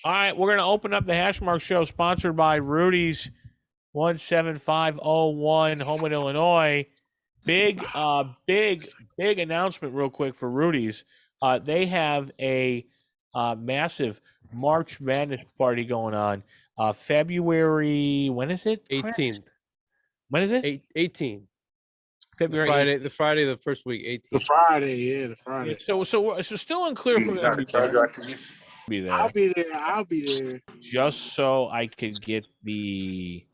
All right, we're going to open up the Hashmark Show, sponsored by Rudy's 17501, home in Illinois. Big announcement, real quick, for Rudy's. They have a massive March Madness party going on. February, when is it? 18th. When is it? 18. February The Friday of the first week, 18th. The Friday. Yeah, so still unclear for be there. I'll be there. Just so I could get the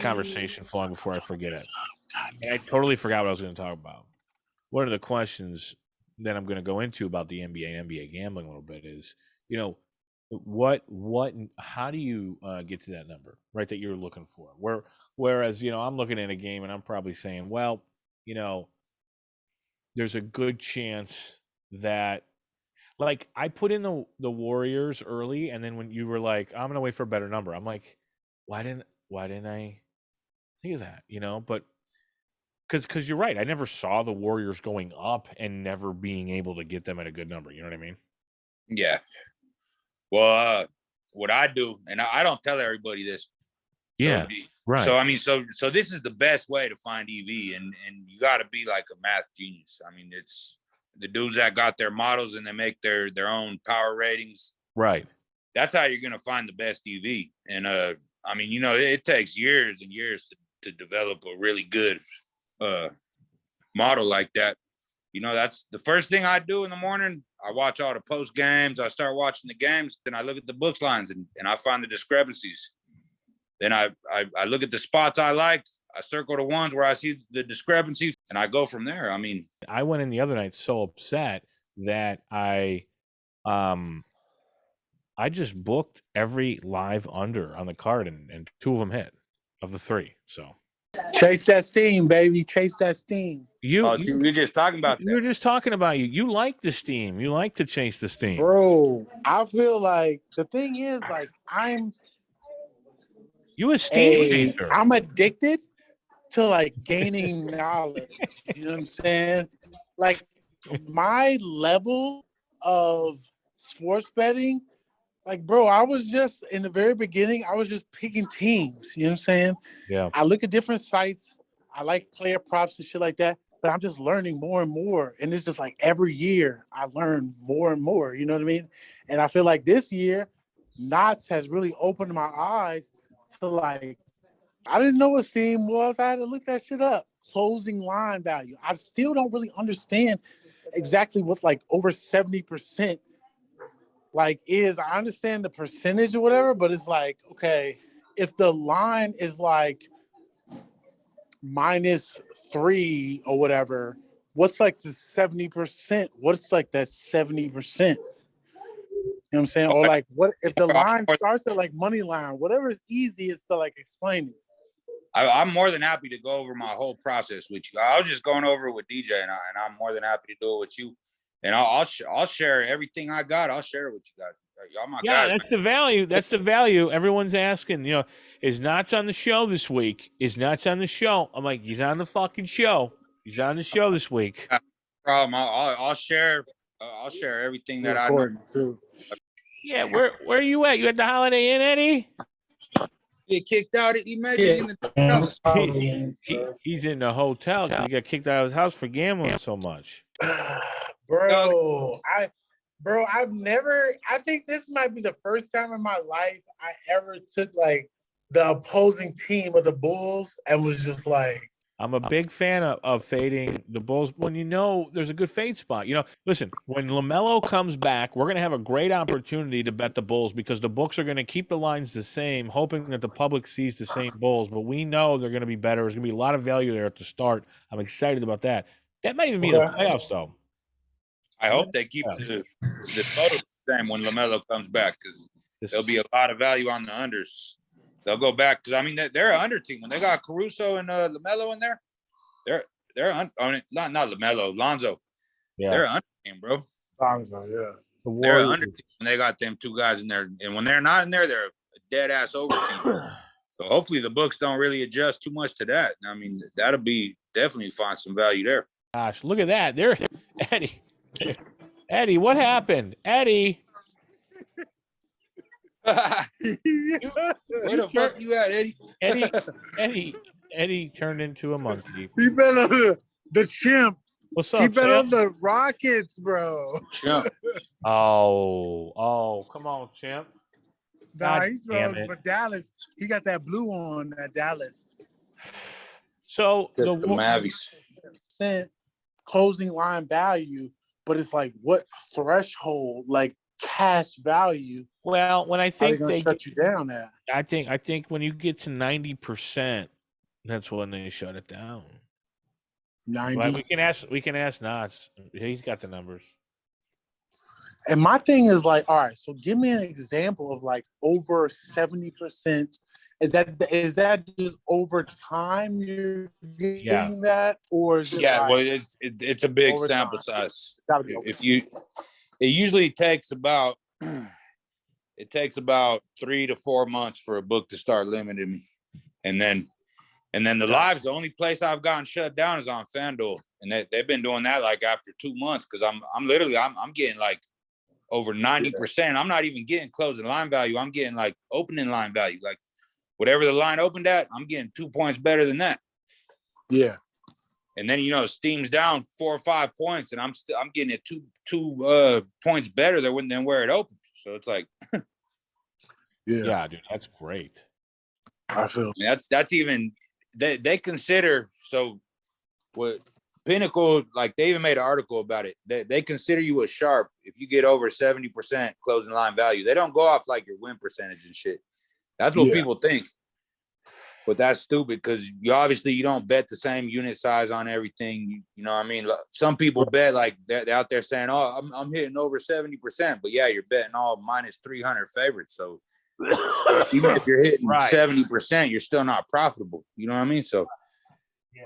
conversation flowing before I forget it. And I totally forgot what I was going to talk about. One of the questions that I'm going to go into about the NBA and NBA gambling a little bit is, how do you get to that number, right, that you're looking for? Whereas, I'm looking at a game and I'm probably saying, well, there's a good chance that, like, I put in the Warriors early, and then when you were like, I'm going to wait for a better number, I'm like, why didn't I think of that, But because you're right, I never saw the Warriors going up and never being able to get them at a good number. You know what I mean? Yeah. Well, what I do, and I don't tell everybody this. Yeah. Right. So, I mean, so this is the best way to find EV, and you got to be like a math genius. I mean, it's the dudes that got their models and they make their own power ratings. Right. That's how you're going to find the best EV. And, I mean, it takes years and years to develop a really good model like that. That's the first thing I do in the morning. I watch all the post games. I start watching the games, then I look at the books lines and I find the discrepancies. Then I look at the spots I like. I circle the ones where I see the discrepancy, and I go from there. I mean, I went in the other night so upset that I just booked every live under on the card, and 2 of them hit of the 3. So chase that steam, baby. Chase that steam. we're just talking about that. We were just talking about you. You like the steam. You like to chase the steam, bro. I feel like the thing is, like, you a steam chaser. I'm addicted to, like, gaining knowledge. You know what I'm saying? Like, my level of sports betting, like, bro, I was just in the very beginning, I was just picking teams. You know what I'm saying? Yeah. I look at different sites. I like player props and shit like that, but I'm just learning more and more. And it's just like every year I learn more and more. You know what I mean? And I feel like this year, Knotz has really opened my eyes to, like, I didn't know what steam was. I had to look that shit up. Closing line value. I still don't really understand exactly what, like, over 70% like is. I understand the percentage or whatever, but it's like, okay, if the line is like -3 or whatever, what's like the 70%? What's like that 70%? You know what I'm saying? Or like, what if the line starts at like money line? Whatever is easiest to, like, explain it. I'm more than happy to go over my whole process with you. I was just going over it with DJ, and I'm more than happy to do it with you. And I'll share everything I got. I'll share it with you guys. Y'all my guys. That's the value. That's the value. Everyone's asking, is Knotz on the show this week? Is Knotz on the show? I'm like, he's on the fucking show. He's on the show this week. Problem. I'll share. I'll share everything that I know too. Yeah, where are you at? You at the Holiday Inn, Eddie? Get kicked out. Imagine he's in the hotel. He got kicked out of his house for gambling so much. Bro, I've never. I think this might be the first time in my life I ever took, like, the opposing team of the Bulls and was just like, I'm a big fan of fading the Bulls when there's a good fade spot. Listen, when LaMelo comes back, we're going to have a great opportunity to bet the Bulls because the books are going to keep the lines the same, hoping that the public sees the same Bulls. But we know they're going to be better. There's going to be a lot of value there at the start. I'm excited about that. That might even be in the playoffs, though. I hope they keep the total the same when LaMelo comes back because there'll be a lot of value on the unders. They'll go back because, I mean, they're an under team. When they got Caruso and LaMelo in there, they're not LaMelo, Lonzo. Yeah. They're an under team, bro. Lonzo, yeah. They're an under team when they got them 2 guys in there. And when they're not in there, they're a dead-ass over team. So hopefully the books don't really adjust too much to that. I mean, that'll be definitely find some value there. Gosh, look at that. There, Eddie, what happened? Eddie. Where the fuck you at, Eddie? Eddie turned into a monkey. He bet on the chimp. What's He up, bet on champ? the Rockets, bro. Chump. Oh, come on, champ. Nah, God he's damn throwing it. for Dallas. He got that blue on at Dallas. So The Mavis. Percent closing line value, but it's like what threshold, like cash value, well, when I are they think gonna shut you down at? I think when you get to 90%, that's when they shut it down. 90. Like we can ask Knotz. He's got the numbers. And my thing is like, all right, so give me an example of like over 70%. Is that just over time you're getting that, or is it Yeah, like, well, it's a big over sample time? size. Gotta be over If you, it usually takes about 3 to 4 months for a book to start limiting me, and then the lives. The only place I've gotten shut down is on FanDuel, and they've been doing that like after 2 months because I'm literally getting like over 90%. I'm not even getting closing line value. I'm getting like opening line value, like whatever the line opened at, I'm getting 2 points better than that. Yeah. And then it steams down 4 or 5 points, and I'm getting it two points better than where it opened. So it's like, Yeah, dude, that's great. I feel that's even they consider. So what Pinnacle, like they even made an article about it. They consider you a sharp if you get over 70% closing line value. They don't go off like your win percentage and shit. That's what people think. But that's stupid because you don't bet the same unit size on everything. You know what I mean? Some people bet like they're out there saying, "Oh, I'm hitting over 70%," but yeah, you're betting all minus 300 favorites. So even if you're hitting 70%, you're still not profitable. You know what I mean? So,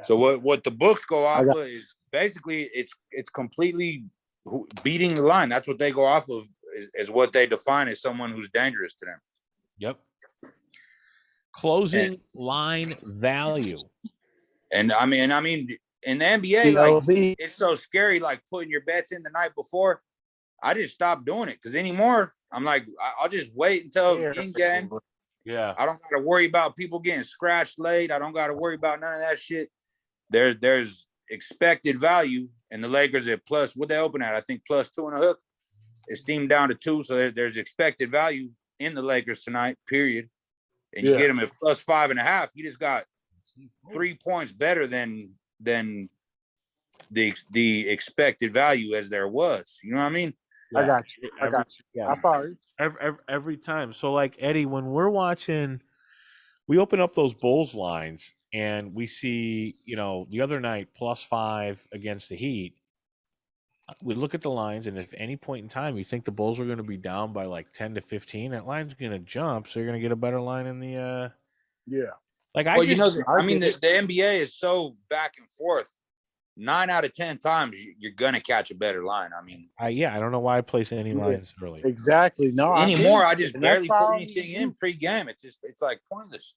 so what the books go off of is basically it's completely beating the line. That's what they go off of is what they define as someone who's dangerous to them. Yep. Closing line value. And I mean, in the NBA, like it's so scary, like putting your bets in the night before. I just stopped doing it because anymore, I'm like, I'll just wait until in game. Yeah. I don't got to worry about people getting scratched late. I don't got to worry about none of that shit. There's expected value, and the Lakers at plus what they open at, I think +2 and a hook. It's steamed down to 2, so there's expected value in the Lakers tonight. Period. And you get them at +5.5. You just got 3 points better than the expected value as there was. You know what I mean? I got you. Yeah. I follow you. Every time. So like Eddie, when we're watching, we open up those Bulls lines and we see, the other night +5 against the Heat. We look at the lines, and if any point in time you think the Bulls are going to be down by like 10 to 15, that line's going to jump, so you're going to get a better line in the Like the NBA is so back and forth. 9 out of 10 times you're going to catch a better line. I mean, I don't know why I place any lines early. Exactly. No, anymore. I just barely put anything in pre-game. It's like pointless.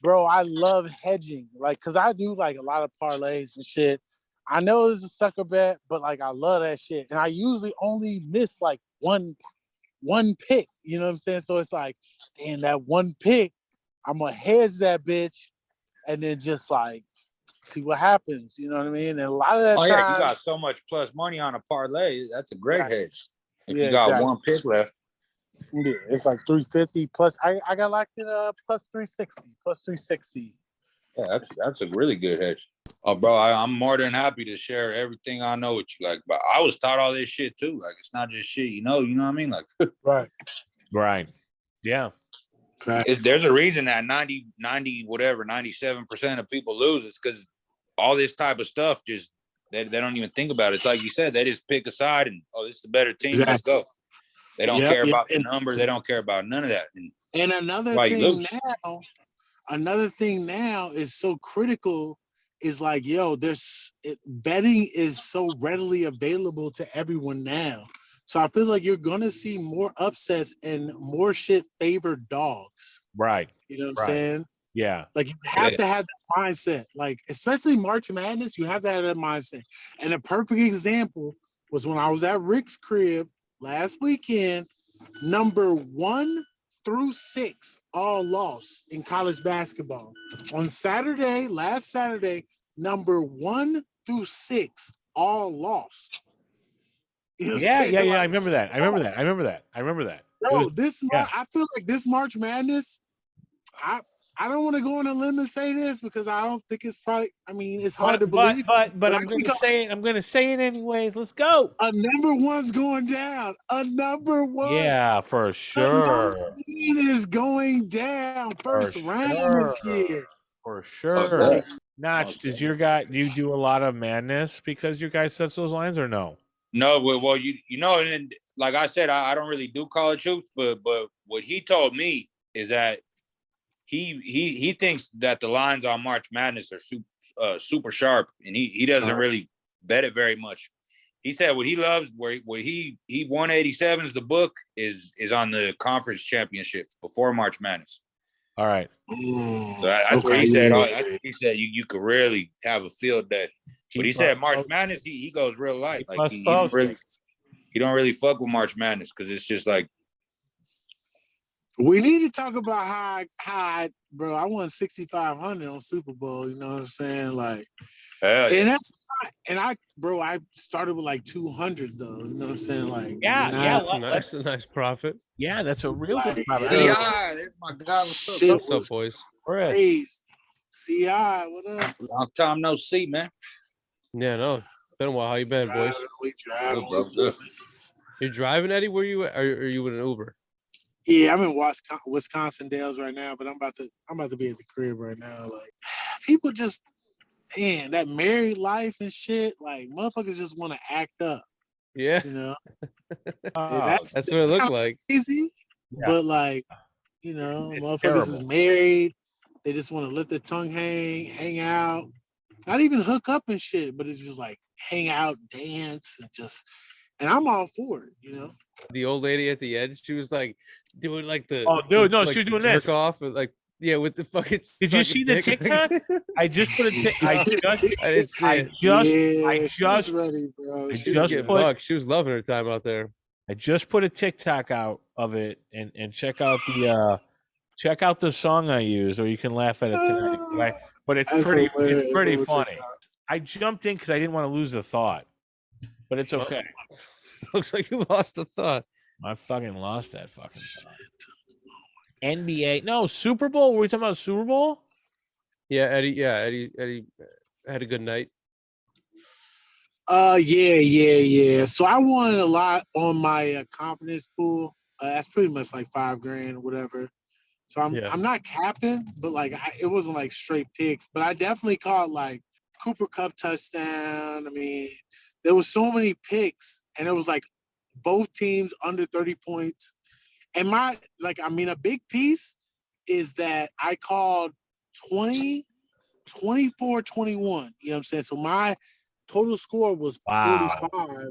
Bro, I love hedging, like, because I do like a lot of parlays and shit. I know it's a sucker bet, but like I love that shit. And I usually only miss like one pick. You know what I'm saying? So it's like, damn, that one pick, I'm gonna hedge that bitch and then just like see what happens. You know what I mean? And a lot of that you got so much plus money on a parlay. That's a great hedge. If you got one pick left. Yeah, it's like 350 plus. I got locked in plus 360. Yeah, that's a really good hedge. Oh, bro, I'm more than happy to share everything I know with you. Like, but I was taught all this shit too. Like, it's not just shit, you know what I mean? Like, right. Yeah. There's a reason that 97% of people lose. It's because all this type of stuff just they don't even think about it. It's like you said, they just pick a side and this is the better team. Exactly. Let's go. They don't care about the number. They don't care about none of that. And another thing now is so critical is like, betting is so readily available to everyone now. So I feel like you're going to see more upsets and more shit favored dogs. Right. You know what I'm saying? Yeah. Like you have to have that mindset. Like, especially March Madness, you have to have that mindset. And a perfect example was when I was at Rick's crib last weekend. Number 1 through 6 all lost in college basketball. On Saturday, last Saturday, number 1 through 6 all lost. You know what I'm Yeah, saying? yeah, yeah. Like, I remember that. I remember that. I remember that. I remember that. It bro, was- yeah. I feel like this March Madness, I don't want to go on a limb and say this because I don't think it's probably. I mean, it's hard to believe. But I I'm going think to say it. I'm going to say it anyways. Let's go. a number 1's going down. A number 1. Yeah, for A number sure. 1 is going down. First round is here. For Oh, sure. yeah. Notch, did your guy? Do you do a lot of madness because your guy sets those lines or no? No, well, you know, and like I said, I don't really do college hoops, but what he told me is that he thinks that the lines on March Madness are super sharp, and he doesn't really bet it very much. He said what he loves, where he 187s the book is on the conference championship before March Madness. All right. Ooh, So that's what he said. He said you could really have a field day. But he said March Madness, he goes real light. Like he don't really fuck with March Madness because it's just like. We need to talk about how bro, I won 6,500 on Super Bowl. You know what I'm saying? Like, and I started with like 200 though. You know what I'm saying? Like, That's a nice profit. Yeah, that's a real good profit. CI, there's my guy. What's up, boys? Crazy. CI, what up? Long time no see, man. Yeah, no, been a while. How you been, boys? We driving. Good. You're driving, Eddie? Where you at? Or are you with an Uber? Yeah, I'm in Wisconsin Dells right now, but I'm about to be at the crib right now. Like, people just, man, that married life and shit. Like, motherfuckers just want to act up. Yeah, You know, that's what it looked like. Easy, Yeah. but like, you know, It's motherfuckers is terrible. married. They just want to let their tongue hang out, not even hook up and shit, but it's just like hang out, dance, and I'm all for it. You know. The old lady at the end, she was like doing like the she was doing jerk this. off and like with the fucking. Did you see the dick. TikTok? I just put a I didn't see it. She was ready, bro. She was getting bucked. She was loving her time out there. I just put a TikTok out of it and check out the song I used, or you can laugh at it tonight. Right? But it's pretty funny. I jumped in because I didn't want to lose the thought, but it's okay. Looks like you lost the thought. I fucking lost that fucking thought. NBA, no Super Bowl. Were we talking about Super Bowl? Yeah, Eddie had a good night. Yeah. So I won a lot on my confidence pool. That's pretty much like $5,000 or whatever. So I'm not capping, but like it wasn't like straight picks. But I definitely caught like Cooper Kupp touchdown. I mean, there was so many picks, and it was like both teams under 30 points. And a big piece is that I called 20, 24, 21. You know what I'm saying? So my total score was 45,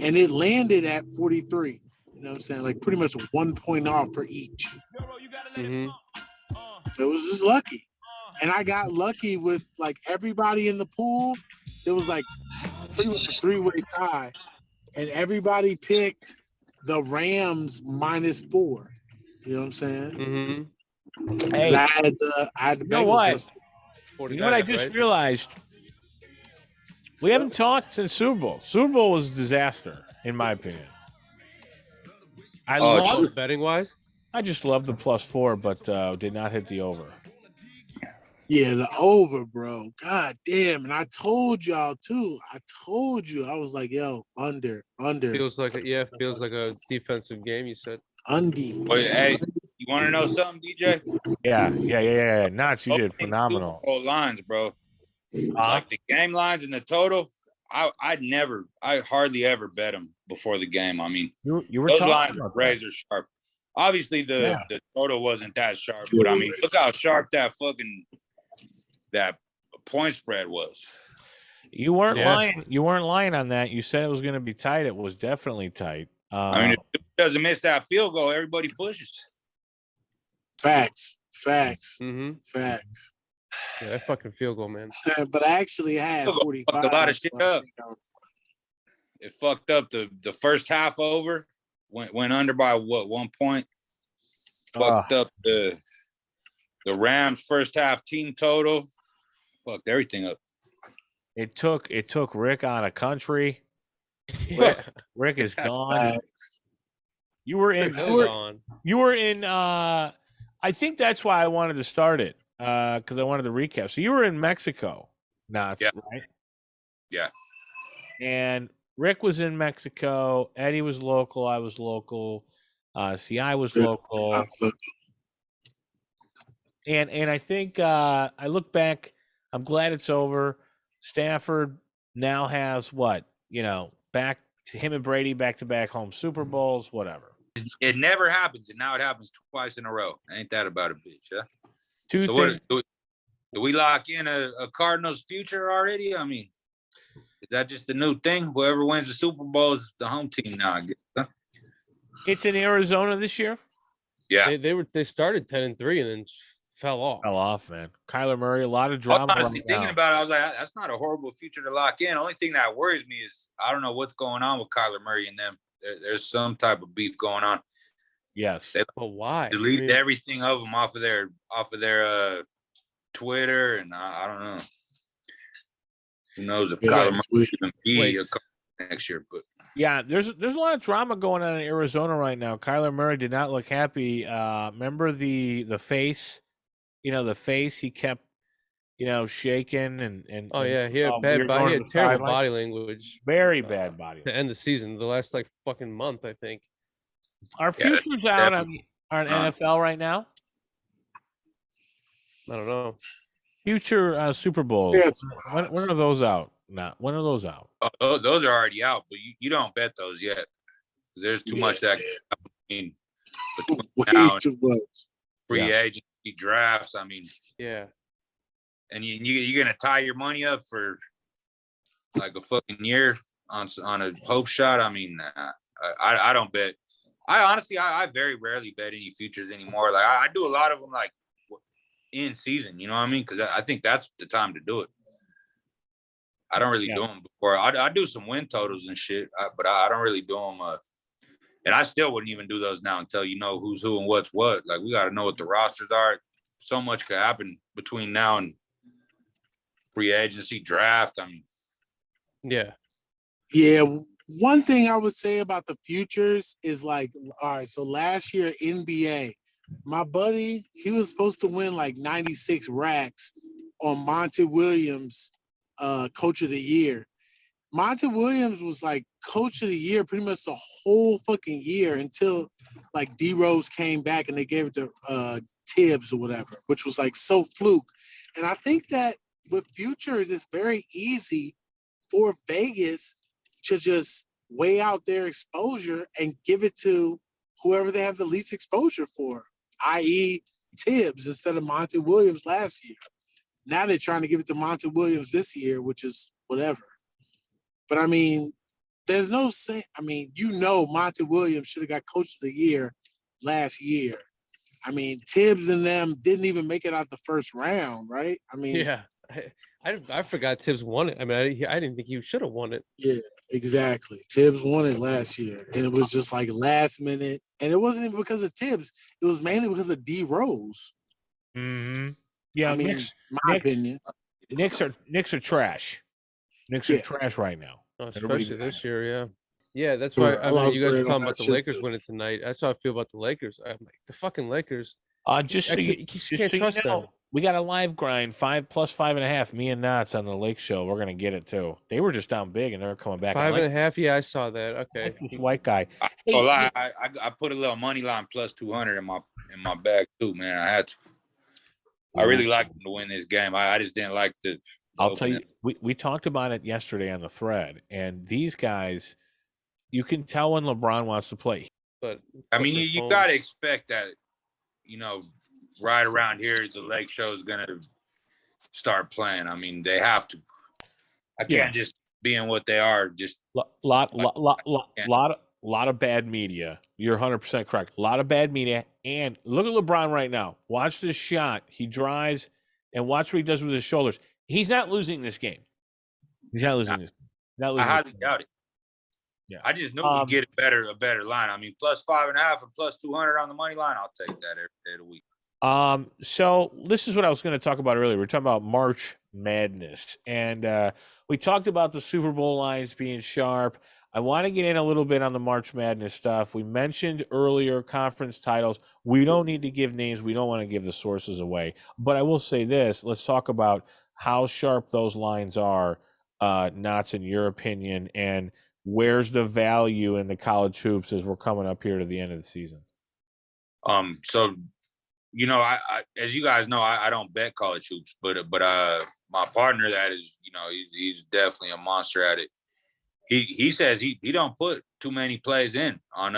and it landed at 43. You know what I'm saying? Like pretty much 1 point off for each. Mm-hmm. It was just lucky. And I got lucky with like everybody in the pool. There was like pretty much a 3-way tie. And everybody picked the Rams -4. You know what I'm saying? Mm-hmm. Hey, I had the you know Bengals. what? You know what I just realized? We haven't talked since Super Bowl. Super Bowl was a disaster, in my opinion. Betting wise? I just love the +4, but did not hit the over. Yeah, the over, bro. God damn. And I told y'all too. I was like, yo, under. Feels like a defensive game, you said. Undy. Wait, hey, you want to know something, DJ? Yeah. Notch, you did phenomenal. Super Bowl lines, bro. Like the game lines and the total, I hardly ever bet them before the game. I mean, you were those talking lines are about razor sharp. Obviously, the total wasn't that sharp, but I mean, look how sharp that point spread was. You weren't lying. You weren't lying on that. You said it was going to be tight. It was definitely tight. I mean, if it doesn't miss that field goal, everybody pushes. Facts. Mm-hmm. Facts. Yeah, that fucking field goal, man. But I actually had 45. Fucked a lot of shit up. It fucked up the first half over. Went under by 1 point. Fucked up the Rams first half team total. Fucked everything up. It took Rick out of country. Yeah. Rick is gone. Uh, You were in. Still gone. You were in. I think that's why I wanted to start it because I wanted to recap. So you were in Mexico, Knotz, Yeah. right? Yeah. And Rick was in Mexico. Eddie was local. I was local. CI was local. And I think I look back. I'm glad it's over. Stafford now has what, back to him and Brady back-to-back home Super Bowls, whatever. It never happens, and now it happens twice in a row. Ain't that about a bitch, huh? Two So things. what do we lock in a Cardinals future already? I mean, is that just the new thing? Whoever wins the Super Bowl is the home team now, I guess. Huh? It's in Arizona this year. Yeah. They started 10-3 and then fell off. Fell off, man. Kyler Murray, a lot of I was drama. honestly right thinking now. about it. I was like, that's not a horrible future to lock in. Only thing that worries me is I don't know what's going on with Kyler Murray and them. There's some type of beef going on. Yes. But why? Delete everything of them off of their Twitter, and I don't know. Who knows if Kyler Murray even be a coach next year? But Yeah, there's a lot of drama going on in Arizona right now. Kyler Murray did not look happy. Remember the face, the face he kept, shaking and Oh yeah, he had we were going he to had the terrible sideline. body language Very bad body. to end the season. The last fucking month, I think. Our futures out on NFL right now. I don't know. Future Super Bowls. Yeah, when are those out? When are those out? those are already out, but you don't bet those yet. There's too much that between way now and too much. free agency drafts. I mean, Yeah. and you're gonna tie your money up for like a fucking year on a hope shot. I mean, I don't bet. I very rarely bet any futures anymore. Like I do a lot of them like in season, you know what I mean? Because I think that's the time to do it. I don't really do them before. I do some win totals and shit, but I don't really do them. And I still wouldn't even do those now until you know who's who and what's what. Like we got to know what the rosters are. So much could happen between now and free agency draft. I mean, Yeah. Yeah, one thing I would say about the futures is like, all right, so last year NBA, my buddy, he was supposed to win like 96 racks on Monty Williams, Coach of the Year. Monty Williams was like Coach of the Year pretty much the whole fucking year until like D Rose came back and they gave it to Tibbs or whatever, which was like so fluke. And I think that with futures, it's very easy for Vegas to just weigh out their exposure and give it to whoever they have the least exposure for, i.e. Tibbs instead of Monty Williams last year. Now they're trying to give it to Monty Williams this year, which is whatever. But I mean, there's no say. I mean, Monty Williams should have got Coach of the Year last year. I mean, Tibbs and them didn't even make it out the first round, right? I mean, Yeah. I forgot Tibbs won it. I mean, I didn't think he should have won it. yeah, exactly. Tibbs won it last year, and it was just like last minute. And it wasn't even because of Tibbs. It was mainly because of D Rose. Mm-hmm. Yeah, I mean, my opinion. Knicks are trash. Knicks are trash right now. Oh, especially this year, yeah. Yeah, that's why you guys are talking about the Lakers winning tonight. That's how I feel about the Lakers. I'm like, the fucking Lakers. Just so you can't trust them. We got a live grind, 5 plus 5.5. Me and Knotz on the Lake Show. We're gonna get it too. They were just down big and they're coming back. 5.5. Yeah, I saw that. Okay. Like this white guy. I put a little money line plus 200 in my bag too, man. I had to. I really like them to win this game. I just didn't like the. I'll tell you, we talked about it yesterday on the thread, and these guys, you can tell when LeBron wants to play. But I mean, you got to expect that. Right around here, the Lake Show is gonna start playing. I mean, they have to. I can't just be in what they are. Just lot of bad media. You're 100% correct. A lot of bad media. And look at LeBron right now. Watch this shot. He drives, and watch what he does with his shoulders. He's not losing this game. He's not losing this. I highly doubt it. Yeah. I just knew we'd get a better line. I mean, plus 5.5 and plus 200 on the money line. I'll take that every day of the week. So this is what I was going to talk about earlier. We're talking about March Madness, and we talked about the Super Bowl lines being sharp. I want to get in a little bit on the March Madness stuff. We mentioned earlier conference titles. We don't need to give names. We don't want to give the sources away. But I will say this. Let's talk about how sharp those lines are, Knotz, in your opinion, and where's the value in the college hoops as we're coming up here to the end of the season? So, you know, I as you guys know, I don't bet college hoops, but my partner that is, you know, he's definitely a monster at it. He says he don't put too many plays in on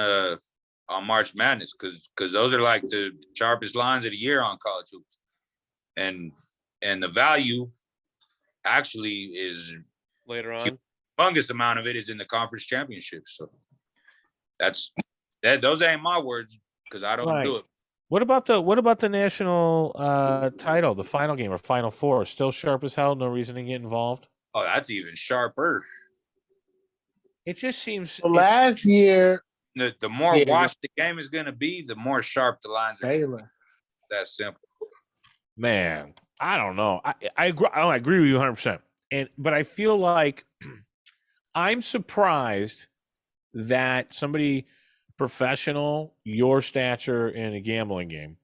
March Madness because those are like the sharpest lines of the year on college hoops, and the value actually is later on. Humongous amount of it is in the conference championships. So those ain't my words because I don't do it. What about the national title, the final game or Final Four? Still sharp as hell. No reason to get involved. Oh, that's even sharper. It just seems last year. The more watched the game is going to be, the more sharp the lines are. Taylor. That's simple. Man, I don't know. I agree with you 100%. But I feel like I'm surprised that somebody professional, your stature in a gambling game,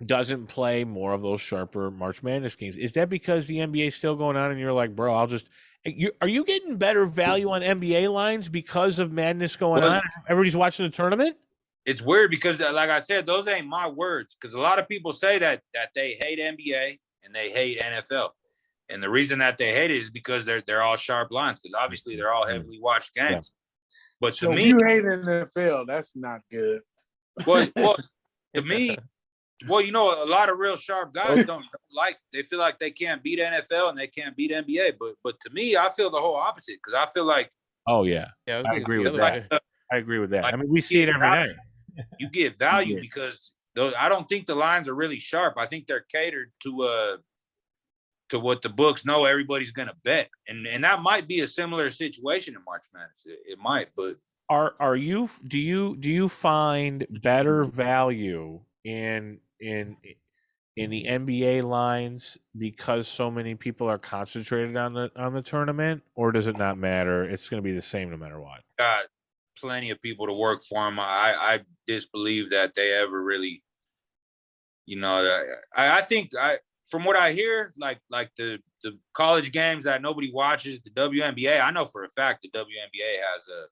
doesn't play more of those sharper March Madness games. Is that because the NBA is still going on and you're like, bro, are you getting better value on NBA lines because of madness going on? Everybody's watching the tournament? It's weird because, like I said, those ain't my words. Because a lot of people say that they hate NBA and they hate NFL. And the reason that they hate it is because they're all sharp lines. Because obviously they're all heavily watched games. Yeah. But to me, you hate NFL. That's not good. Well, to me, you know, a lot of real sharp guys they feel like they can't beat NFL and they can't beat NBA. But to me, I feel the whole opposite because I feel like, oh yeah, I agree with that. I agree with that. Like, I mean, we see it every day. You get value because I don't think the lines are really sharp. I think they're catered to what the books know everybody's going to bet, and that might be a similar situation in March Madness. It might, but do you find better value in the NBA lines because so many people are concentrated on the tournament, or does it not matter? It's going to be the same no matter what. Got plenty of people to work for them. I disbelieve that they ever really, you know, I think from what I hear, like the college games that nobody watches, the WNBA, I know for a fact the WNBA has a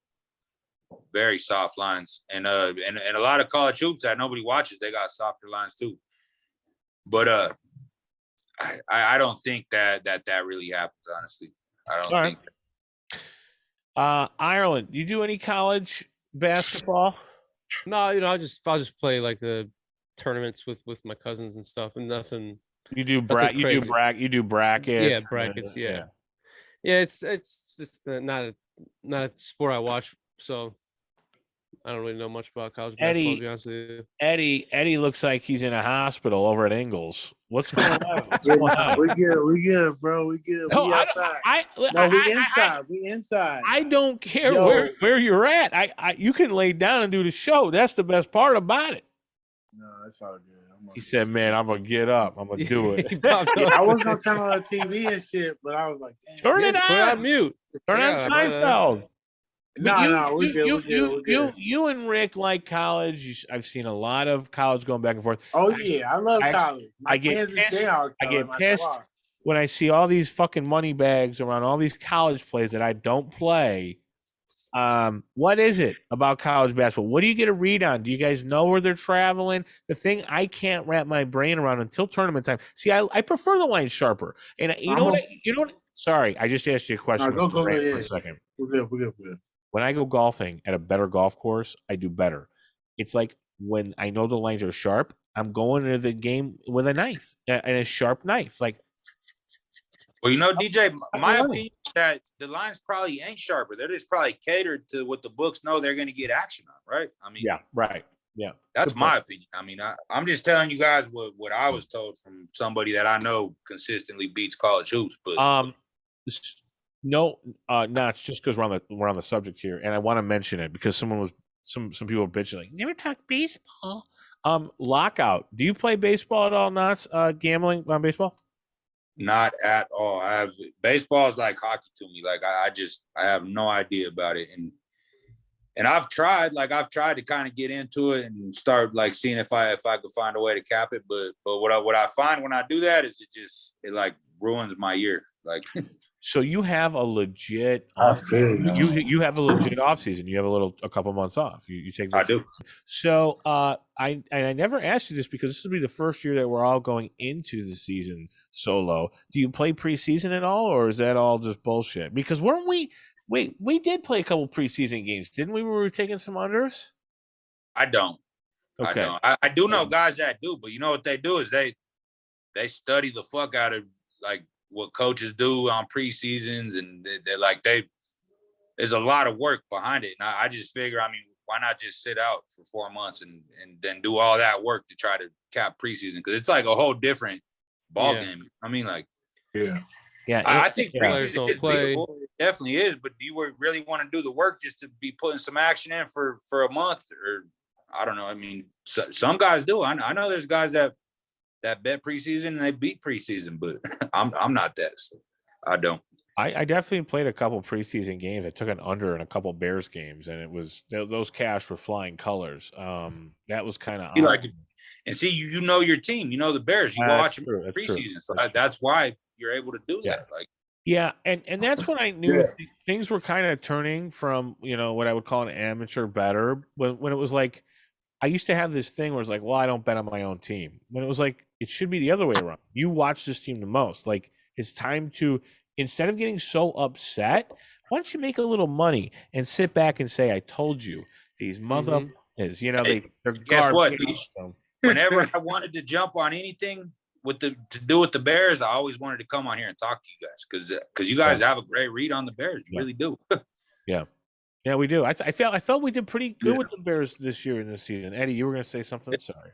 very soft lines, and a lot of college hoops that nobody watches, they got softer lines too. But I don't think that really happens, honestly. I don't think. Ireland, you do any college basketball? No, you know, I'll just play like the tournaments with my cousins and stuff, and nothing. You do brackets. Yeah, brackets. Yeah. It's just not a sport I watch, so I don't really know much about college basketball. To be honest with you, Eddie looks like he's in a hospital over at Ingles. What's going on? We good, bro. We good. No, we outside. We inside. I don't care where you're at. You can lay down and do the show. That's the best part about it. No, it's all good. He said, "Man, I'm gonna get up. I'm gonna do it." I was gonna turn on the TV and shit, but I was like, "Turn it on. Put it on mute. Turn on Seinfeld." No, we're good. You and Rick like college. I've seen a lot of college going back and forth. Oh yeah, I love college. I get pissed when I see all these fucking money bags around all these college plays that I don't play. What is it about college basketball? What do you get a read on? Do you guys know where they're traveling? The thing I can't wrap my brain around until tournament time. See, I prefer the line sharper. And you know what? Sorry, I just asked you a question. Go for a second. We're good. When I go golfing at a better golf course, I do better. It's like when I know the lines are sharp, I'm going into the game with a knife and a sharp knife. Like, well, you know, DJ, my opinion is that the lines probably ain't sharper. They're just probably catered to what the books know they're going to get action on, right? I mean, yeah, right. Yeah. That's my opinion. I mean, I'm just telling you guys what I was told from somebody that I know consistently beats college hoops. But No, no, it's just because we're on the subject here, and I want to mention it because some people were bitching like never talk baseball. Lockout. Do you play baseball at all? Not gambling on baseball? Not at all. Baseball is like hockey to me. Like I have no idea about it, and I've tried to kind of get into it and start like seeing if I could find a way to cap it, but what I find when I do that is it like ruins my year. Like so you have a legit off you have a legit off season. You have a couple months off. You take I do. So I never asked you this because this will be the first year that we're all going into the season solo. Do you play preseason at all, or is that all just bullshit? Because weren't we we did play a couple preseason games, didn't we? We were taking some unders. I don't. Okay. I don't. I do know guys that do, but you know what they do is they study the fuck out of like what coaches do on preseasons, and there's a lot of work behind it. And I just figure, I mean, why not just sit out for 4 months and then do all that work to try to cap preseason? Because it's like a whole different ball game. I mean, like, yeah. I think preseason is beatable. It definitely is. But do you really want to do the work just to be putting some action in for a month? Or I don't know. I mean, some guys do. I know there's guys that bet preseason and they beat preseason, but I'm not that. So I don't. I definitely played a couple preseason games. I took an under in a couple Bears games, and it was those cash were flying colors. That was kind of like, and see, you know your team, you know the Bears. You watch them preseason, so that's why you're able to do that. Like, yeah, and that's when I knew things were kind of turning from what I would call an amateur bettor when it was like I used to have this thing where it's like, well, I don't bet on my own team. When it was like it should be the other way around. You watch this team the most. Like it's time to. Instead of getting so upset, why don't you make a little money and sit back and say, I told you, these mother is, they're guess what? So. Whenever I wanted to jump on anything to do with the Bears, I always wanted to come on here and talk to you guys because you guys have a great read on the Bears. You really do. Yeah, we do. I felt we did pretty good with the Bears this year in this season. Eddie, you were going to say something? Sorry.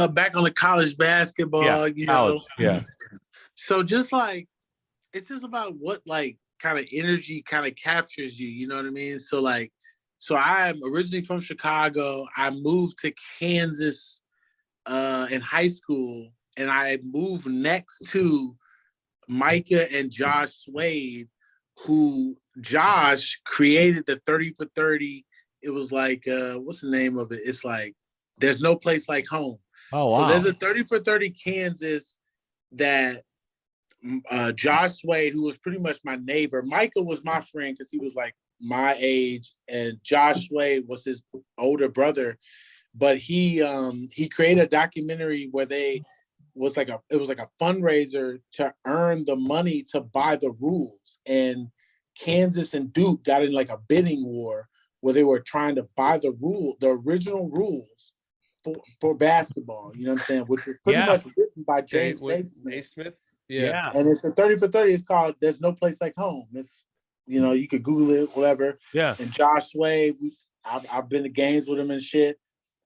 Back on the college basketball, So just like, it's just about what like kind of energy kind of captures you, you know what I mean? So I'm originally from Chicago. I moved to Kansas in high school, and I moved next to Micah and Josh Swade, who Josh created the 30 for 30. It was like, what's the name of it? It's like, there's no place like home. Oh, wow. So there's a 30 for 30 Kansas that Josh Swade, who was pretty much my neighbor. Michael was my friend because he was like my age, and Josh Swade was his older brother. But he created a documentary where it was like a fundraiser to earn the money to buy the rules. And Kansas and Duke got in like a bidding war where they were trying to buy the original rules for basketball, you know what I'm saying? Which was pretty much written by James Naismith. Yeah. And it's a 30 for 30. It's called There's No Place Like Home. It's, you could Google it, whatever. Yeah. And Josh Swade, I've been to games with him and shit.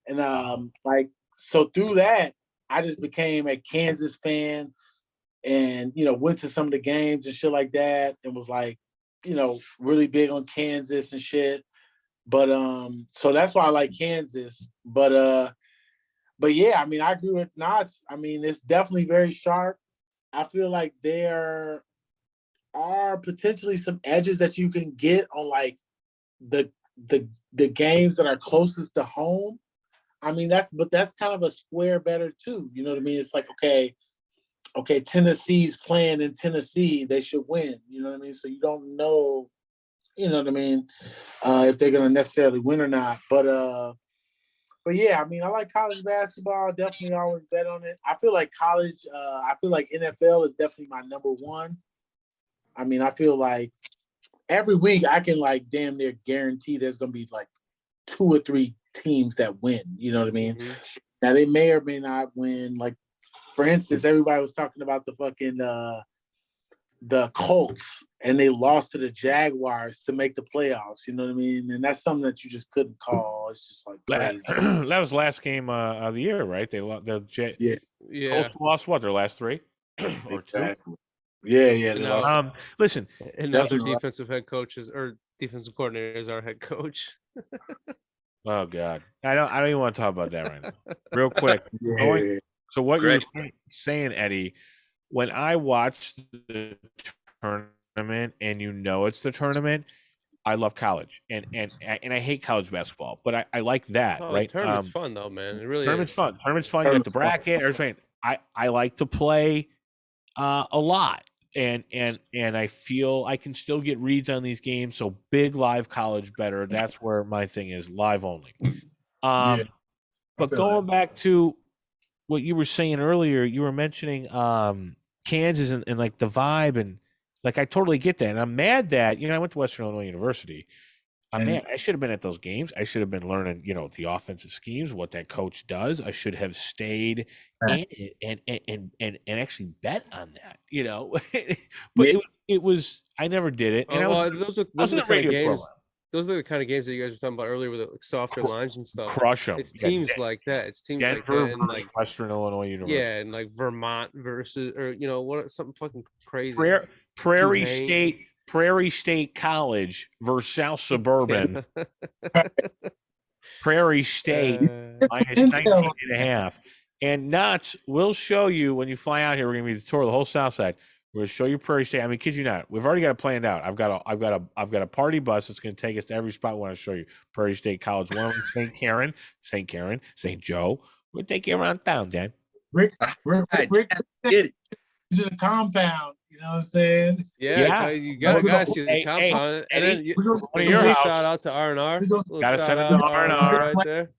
And so through that, I just became a Kansas fan and, went to some of the games and shit like that and was like, really big on Kansas and shit. But so that's why I like Kansas. But yeah, I mean, I agree with Knotz. I mean, it's definitely very sharp. I feel like there are potentially some edges that you can get on like the games that are closest to home. I mean, that's kind of a square better too. You know what I mean? It's like, okay, Tennessee's playing in Tennessee, they should win. You know what I mean? So you don't know, you know what I mean, if they're gonna necessarily win or not. But yeah, I mean, I like college basketball. Definitely always bet on it. I feel like NFL is definitely my number one. I mean, I feel like every week I can like damn near guarantee there's going to be like 2 or 3 teams that win. You know what I mean? Mm-hmm. Now, they may or may not win. Like, for instance, everybody was talking about the fucking the Colts, and they lost to the Jaguars to make the playoffs. You know what I mean? And that's something that you just couldn't call. It's just like crazy. That was last game of the year, right? They lost. Yeah. Colts lost what? Their last 3 or 2? Yeah. And they now- lost. Listen, And now their defensive head coaches or defensive coordinator is our head coach. oh God, I don't even want to talk about that right now. Real quick. Yeah. So what Great. you were saying, Eddie, when I watch the tournament and it's the tournament, I love college and I hate college basketball, but I like that, Oh, right? the tournament's fun though, man. It really Tournament's is. fun. Tournament's fun. You get the bracket, everything. I like to play a lot. And I feel I can still get reads on these games. So big live college better. That's where my thing is, live only. But going back to what you were saying earlier, you were mentioning Kansas and like the vibe, and like I totally get that. And I'm mad that I went to Western Illinois University. I'm mad. I should have been at those games. I should have been learning, the offensive schemes, what that coach does. I should have stayed in it and actually bet on that, But it was I never did it. And those are the kind of games. Those are the kind of games that you guys were talking about earlier with like softer lines and stuff. Crush them. It's teams like that. It's teams Denver like that, and like Western Illinois University. Yeah, and like Vermont versus, or something fucking crazy. Prairie State College versus South Suburban. Prairie State minus 19.5. And Knotz will show you when you fly out here. We're gonna be the tour of the whole South Side. We're gonna show you Prairie State. I mean, kid you not, we've already got it planned out. I've got a party bus that's gonna take us to every spot we want to show you. Prairie State College, one of them, St. Karen, St. Joe. We'll take you around town, Dan. Rick Get it. he's in a compound. You know what I'm saying? Yeah. You gotta see the compound. And then your shout out to R&R. Gotta send it to R&R right there.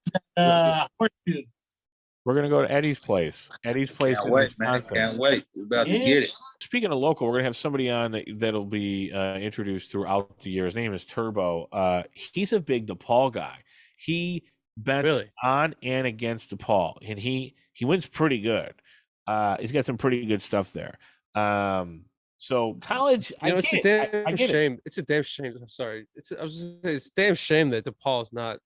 We're gonna go to Eddie's place. Eddie's place. Can't wait, man. Can't wait. We're about to get it. Speaking of local, we're gonna have somebody on that'll be introduced throughout the year. His name is Turbo. He's a big DePaul guy. He bets on and against DePaul, and he wins pretty good. He's got some pretty good stuff there. So college, it's a damn shame. It's a damn shame. I'm sorry. It's a damn shame that DePaul's not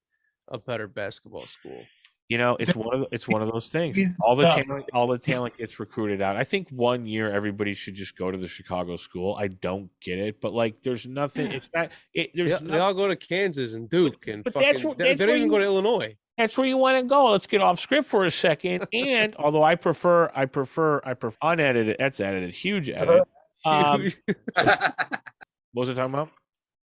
a better basketball school. It's one of those things. All the talent gets recruited out. I think 1 year everybody should just go to the Chicago school. I don't get it, but like, there's nothing. It's not. They all go to Kansas and Duke, and but they don't even go to Illinois. That's where you want to go. Let's get off script for a second. And although I prefer unedited. That's edited. Huge edit. What was I talking about?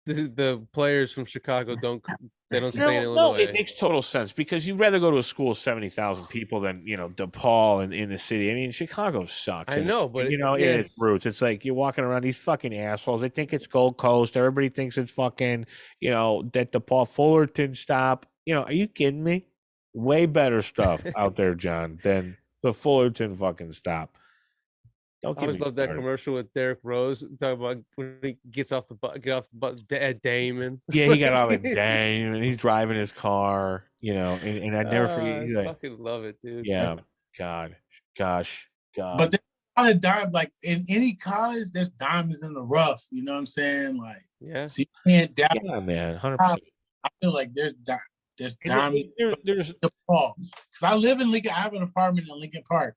The players from Chicago don't stay in Illinois. No, it makes total sense because you'd rather go to a school of 70,000 people than DePaul and in the city. I mean, Chicago sucks. I know, but it's roots. It's like you're walking around these fucking assholes. They think it's Gold Coast. Everybody thinks it's fucking that DePaul Fullerton stop. Are you kidding me? Way better stuff out there, John, than the Fullerton fucking stop. I always love that commercial with Derrick Rose talking about when he gets off the bus at Damon. Yeah, he got off at Damon and he's driving his car, and I never forget. I fucking love it, dude. Yeah, gosh. But there's a lot of diamonds, like in any college, there's diamonds in the rough. You know what I'm saying? Like, so you can't doubt. Yeah, man, 100%. I feel like there's diamonds. There's DePaul. Because I live in Lincoln. I have an apartment in Lincoln Park,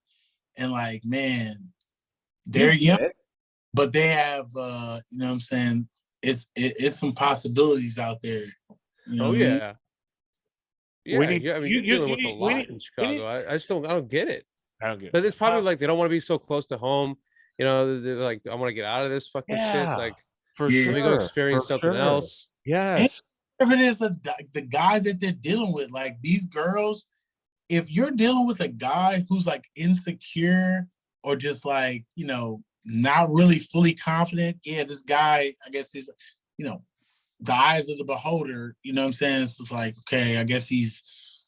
and like, man. They're young, but they have, you know what I'm saying? It's some possibilities out there. Yeah. I mean, you're dealing with a lot in Chicago. I don't get it. I don't get it. But it's probably like they don't want to be so close to home. They're like, I want to get out of this fucking shit. Like, for sure. Let me go experience something else. Yes. If it is the guys that they're dealing with, like these girls, if you're dealing with a guy who's like insecure, or just like, not really fully confident. Yeah, this guy, I guess he's, the eyes of the beholder, you know what I'm saying? It's like, okay, I guess he's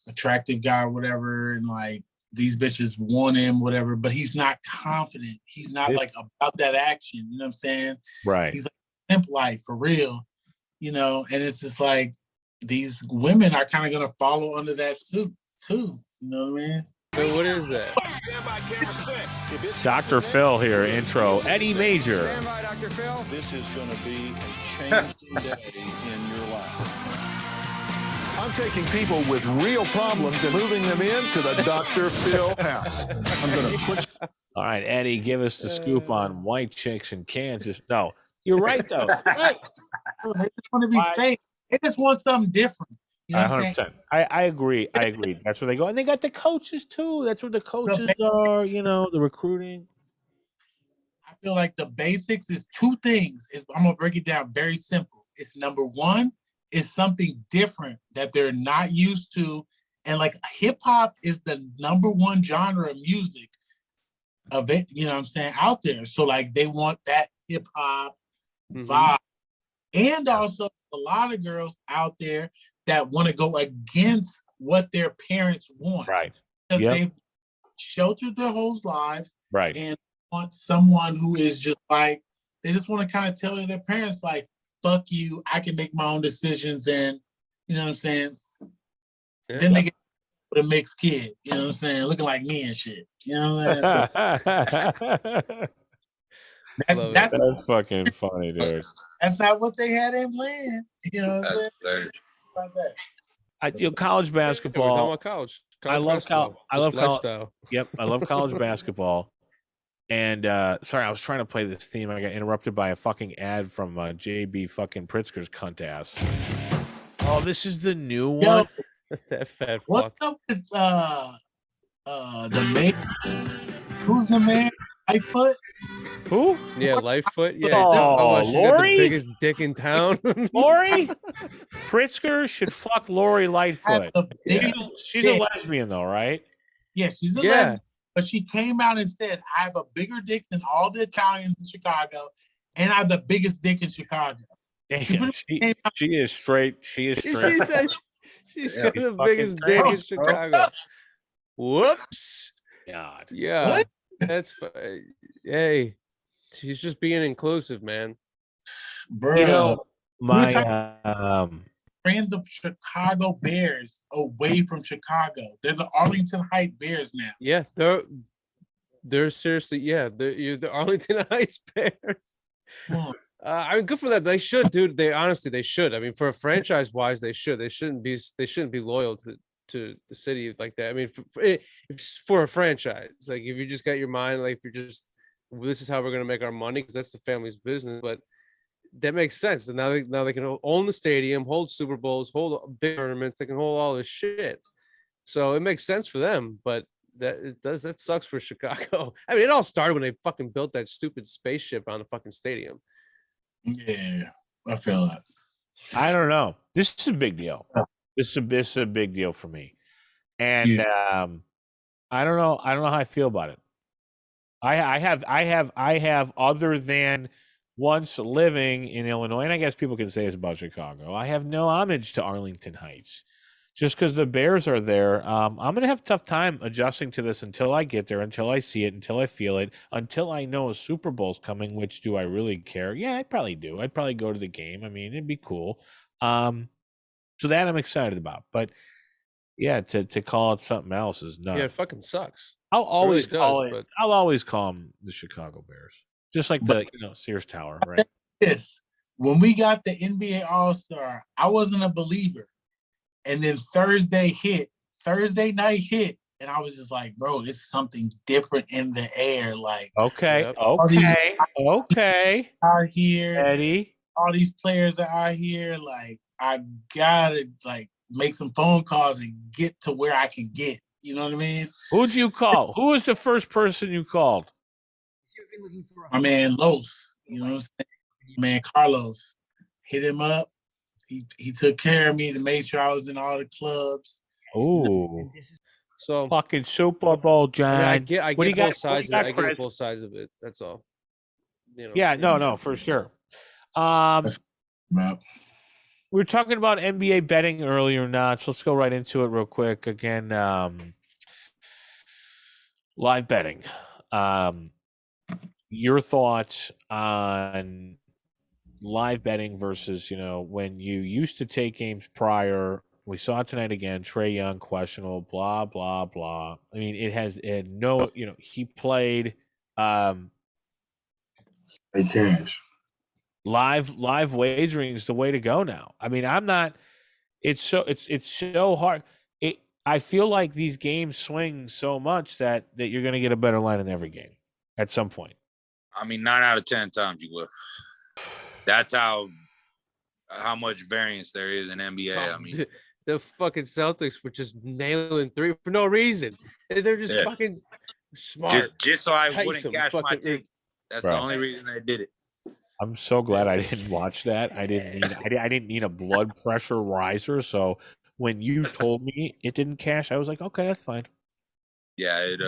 attractive guy or whatever. And like, these bitches want him, whatever, but he's not confident. He's not like about that action, you know what I'm saying? Right. He's like pimp life for real, and it's just like, these women are kind of going to follow under that suit too. You know what I mean? So what is that? Dr. Phil here, intro. Eddie Major. Stand by, Dr. Phil. This is going to be a changing day in your life. I'm taking people with real problems and moving them into the Dr. Phil house. I'm going to put All right, Eddie, give us the scoop on white chicks in Kansas. No, you're right though. Right. They just want to be safe. They just want something different. You know what I'm saying? I agree. I agree. That's where they go. And they got the coaches too. That's where the coaches are, the recruiting. I feel like the basics is two things. I'm going to break it down very simple. It's number one, it's something different that they're not used to. And like hip hop is the number one genre of music of it, you know what I'm saying, out there. So like they want that hip hop vibe. And also a lot of girls out there that want to go against what their parents want. Right. Because they've sheltered their whole lives. Right. And want someone who is just like, they just want to kind of tell their parents like, fuck you, I can make my own decisions, and you know what I'm saying? Yeah. Then they get with a mixed kid, you know what I'm saying, looking like me and shit. You know what I'm saying? That's fucking funny, dude. That's not what they had in plan. You know what I'm saying? College basketball. Yeah, college. I love college. Lifestyle. Yep, I love college basketball. And sorry, I was trying to play this theme. I got interrupted by a fucking ad from JB fucking Pritzker's cunt ass. Oh, this is the new one. That fat fuck. What's up with the man? Who's the man? Lightfoot? Who? Yeah, Lightfoot. Yeah. Oh, she's Lori? got the biggest dick in town. Lori? Pritzker should fuck Lori Lightfoot. She's a lesbian though, right? Yeah, she's a lesbian. But she came out and said, I have a bigger dick than all the Italians in Chicago, and I have the biggest dick in Chicago. Damn, she is straight. She is straight. She said she's got the biggest dick in Chicago. Whoops. God. Yeah. What? That's hey. She's just being inclusive, man. Bro, my ran the Chicago Bears away from Chicago. They're the Arlington Heights Bears now. Yeah, they're seriously, yeah, you're the Arlington Heights Bears. I mean, good for them. They should, dude. They should. I mean, for a franchise wise, they should. They shouldn't be loyal to the city like that. I mean, for a franchise, like if you just got your mind, like if you're just, this is how we're gonna make our money because that's the family's business, but. That makes sense. Now they can own the stadium, hold Super Bowls, hold big tournaments. They can hold all this shit. So it makes sense for them. But that sucks for Chicago. I mean, it all started when they fucking built that stupid spaceship on the fucking stadium. Yeah, I feel that. I don't know. This is a big deal. This is a big deal for me. And I don't know. I don't know how I feel about it. I have other than once living in Illinois, and I guess people can say it's about Chicago, I have no homage to Arlington Heights. Just because the Bears are there, I'm going to have a tough time adjusting to this until I get there, until I see it, until I feel it, until I know a Super Bowl's coming, which do I really care? Yeah, I probably do. I'd probably go to the game. I mean, it'd be cool. So that I'm excited about. But, yeah, to call it something else is nuts. Yeah, it fucking sucks. I'll always call them the Chicago Bears. Just like the Sears Tower, right? Yes. When we got the NBA All-Star, I wasn't a believer. And then Thursday night hit, and I was just like, bro, it's something different in the air. Like, okay. Out here, Eddie. All these players are out here. Like, I gotta make some phone calls and get to where I can get. You know what I mean? Who'd you call? Who was the first person you called? My man Los, you know what I'm saying? Man Carlos, hit him up. He took care of me to make sure I was in all the clubs. Oh, so fucking Super Bowl, John. I get both sides. I get both sides of it. That's all. Yeah, no, for sure. We were talking about NBA betting earlier, so let's go right into it real quick. Again, live betting. Your thoughts on live betting versus, when you used to take games prior. We saw it tonight again. Trae Young, questionable, blah, blah, blah. I mean, it had no, he played cash. Live wagering is the way to go now. I mean, it's so hard. I feel like these games swing so much that you're going to get a better line in every game. at some point. I mean, 9 out of 10 times you will. That's how much variance there is in NBA. I mean, the fucking Celtics were just nailing three for no reason. They're just fucking smart. Just so I Tyson wouldn't cash my fucking- ticket. That's Right. the only reason they did it. I'm so glad I didn't watch that. I didn't need a blood pressure riser. So when you told me it didn't cash, I was like, okay, that's fine. Yeah, it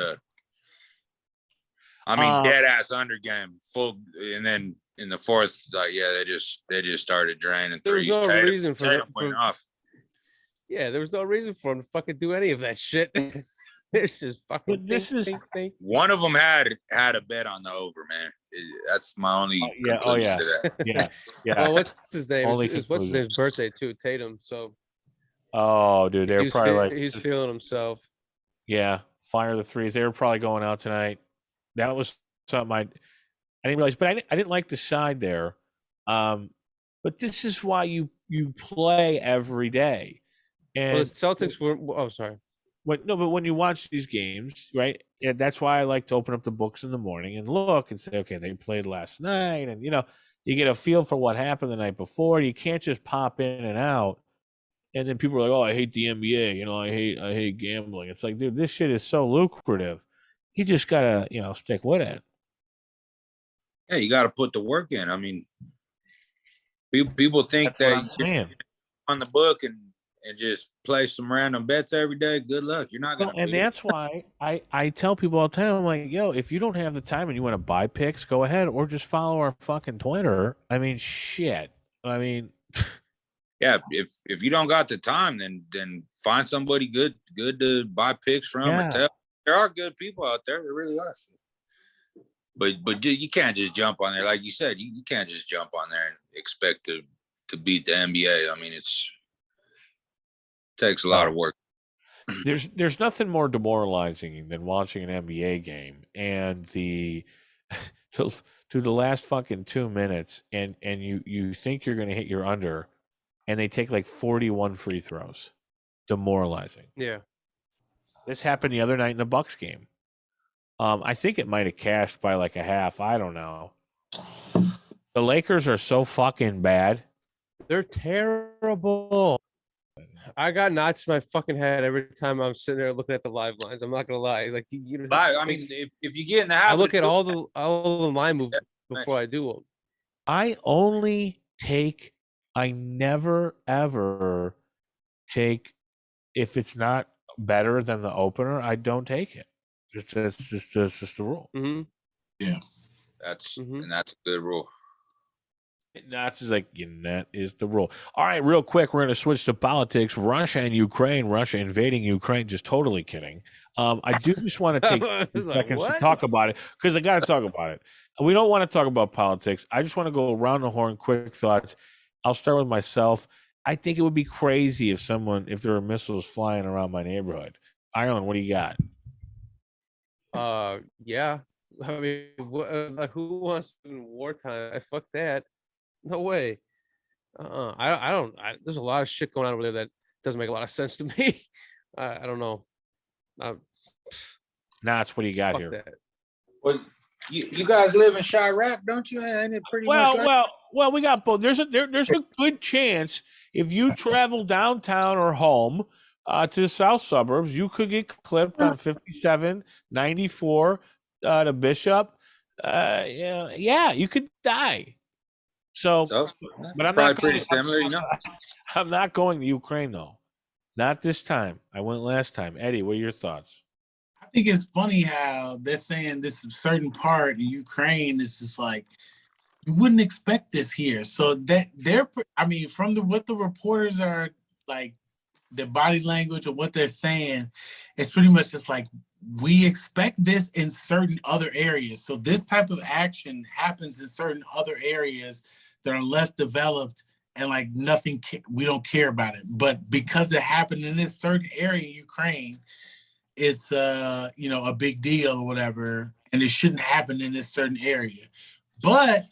I mean, dead ass under game, full, and then in the fourth, like, yeah, they just started draining There was threes. no reason for Tatum that. went off. Yeah, there was no reason for him to fucking do any of that shit. There's just fucking. But this is One of them had a bet on the over, man. That's my only conclusion to that. yeah. Well, what's his name? Only It's what's his conclusion. name's birthday too, Tatum. So Oh, dude, they were probably like, he's feeling himself. yeah, fire the threes. They were probably going out tonight. That was something I didn't realize, but I didn't like the side there. But this is why you play every day. And Well, the Celtics were. Oh, sorry. but when you watch these games, right? Yeah, that's why I like to open up the books in the morning and look and say, okay, they played last night, and you get a feel for what happened the night before. You can't just pop in and out, and then people are like, "Oh, I hate the NBA," I hate gambling. It's like, dude, this shit is so lucrative. You just gotta, stick with it. Yeah, you got to put the work in. I mean, people think That's what I'm that saying. on the book and just play some random bets every day. Good luck. You're not gonna. And that's why I tell people all the time, I'm like, yo, if you don't have the time and you want to buy picks, go ahead, or just follow our fucking Twitter. I mean, shit. I mean, yeah, if you don't got the time, then find somebody good to buy picks from. Yeah. Or tell. There are good people out there. There really are. But you can't just jump on there, like you said. You can't just jump on there and expect to beat the NBA. I mean, it takes a lot of work. there's nothing more demoralizing than watching an NBA game and to the last fucking 2 minutes and you think you're going to hit your under and they take like 41 free throws. Demoralizing. Yeah. This happened the other night in the Bucks game. I think it might have cashed by like a half. I don't know. The Lakers are so fucking bad. They're terrible. I got knots in my fucking head every time I'm sitting there looking at the live lines. I'm not gonna lie. Like I mean, if you get in the habit, I look at all the line moves before I do them. I never ever take, if it's not better than the opener, I don't take it. That's just the rule. Mm-hmm. Yeah, and that's a good rule. That's just like, that is the rule. All right, real quick, we're going to switch to politics. Russia and Ukraine. Russia invading Ukraine. Just totally kidding. I do just want to take seconds to talk about it because I got to talk about it. We don't want to talk about politics. I just want to go around the horn. Quick thoughts. I'll start with myself. I think it would be crazy if there were missiles flying around my neighborhood. Ireland, what do you got? Yeah. I mean, who wants to in wartime? Fuck that. No way. I don't. There's a lot of shit going on over there that doesn't make a lot of sense to me. I don't know. Notch, what do you got here? That. Well, you guys live in Chirac, don't you? Ain't it pretty much like- Well, we got both. There's a good chance if you travel downtown or home to the south suburbs, you could get clipped on 57, 94 to Bishop. Yeah, you could die. So but I'm probably not pretty similar, I'm not going to Ukraine though. Not this time. I went last time. Eddie, what are your thoughts? I think it's funny how they're saying this certain part in Ukraine is just like, you wouldn't expect this here. So that from what the reporters are like, their body language or what they're saying, it's pretty much just like, we expect this in certain other areas. So this type of action happens in certain other areas that are less developed and like we don't care about it. But because it happened in this certain area in Ukraine, it's a big deal or whatever, and it shouldn't happen in this certain area. But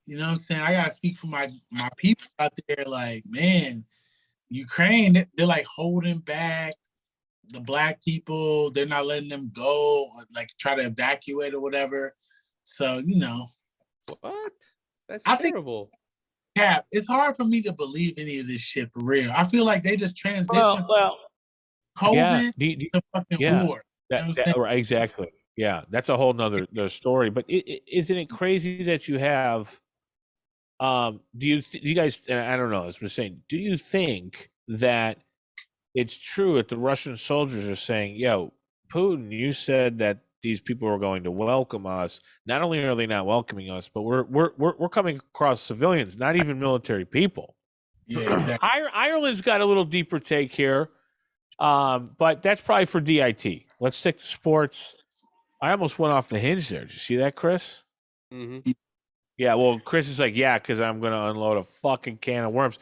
you know what I'm saying, I gotta speak for my people out there. Like, man, Ukraine, they're like holding back the Black people. They're not letting them go, or like try to evacuate or whatever. So What? That's I think- terrible. Cap, it's hard for me to believe any of this shit for real. I feel like they just transitioned Well, from yeah, COVID to fucking yeah. war. You know what I'm saying? Right, exactly. Yeah, that's a whole nother story. But isn't it crazy that you have? Do you guys? And I don't know. I was just saying. Do you think that it's true that the Russian soldiers are saying, "Yo, Putin, you said that these people are going to welcome us. Not only are they not welcoming us, but we're coming across civilians, not even military people." Yeah, exactly. Ireland's got a little deeper take here, but that's probably for DIT. Let's stick to sports. I almost went off the hinge there. Did you see that, Chris? Mm-hmm. Yeah, well, Chris is like, yeah, because I'm going to unload a fucking can of worms.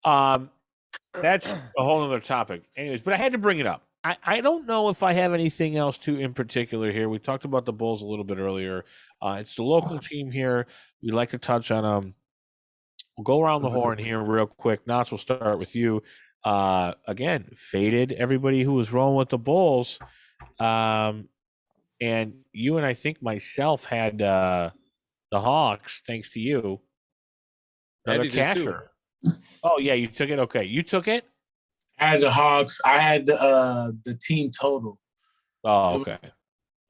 That's a whole other topic. Anyways, but I had to bring it up. I don't know if I have anything else to in particular here. We talked about the Bulls a little bit earlier. It's the local team here. We like to touch on them. We'll go around the horn here real quick. Knotz, we'll start with you. Again, faded everybody who was rolling with the Bulls. And you and I think myself had the Hawks, thanks to you. Another casher. Oh, yeah, you took it? Okay. You took it? I had the Hawks. I had the team total. Oh, okay.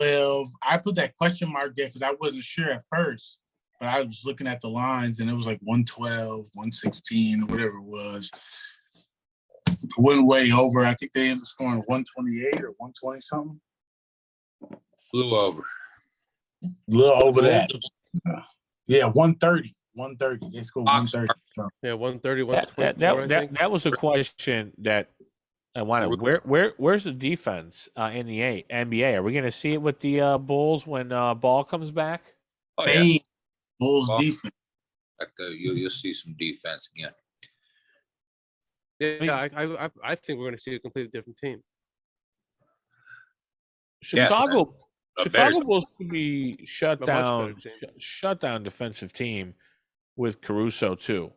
12. I put that question mark there because I wasn't sure at first, but I was looking at the lines and it was like 112, 116, or whatever it was. Went way over. I think they ended up scoring 128 or 120 something. Flew over. A little over that. Yeah, 130. 130. They scored 130. So. Yeah, 130, 124. That was a question that I wanted. Where's the defense in the NBA? Are we going to see it with the Bulls when Ball comes back? Oh, yeah. Bulls defense. You'll see some defense again. Yeah, I think we're going to see a completely different team. Chicago better Bulls could be shut A much better down. team. Shut down defensive team with Caruso too.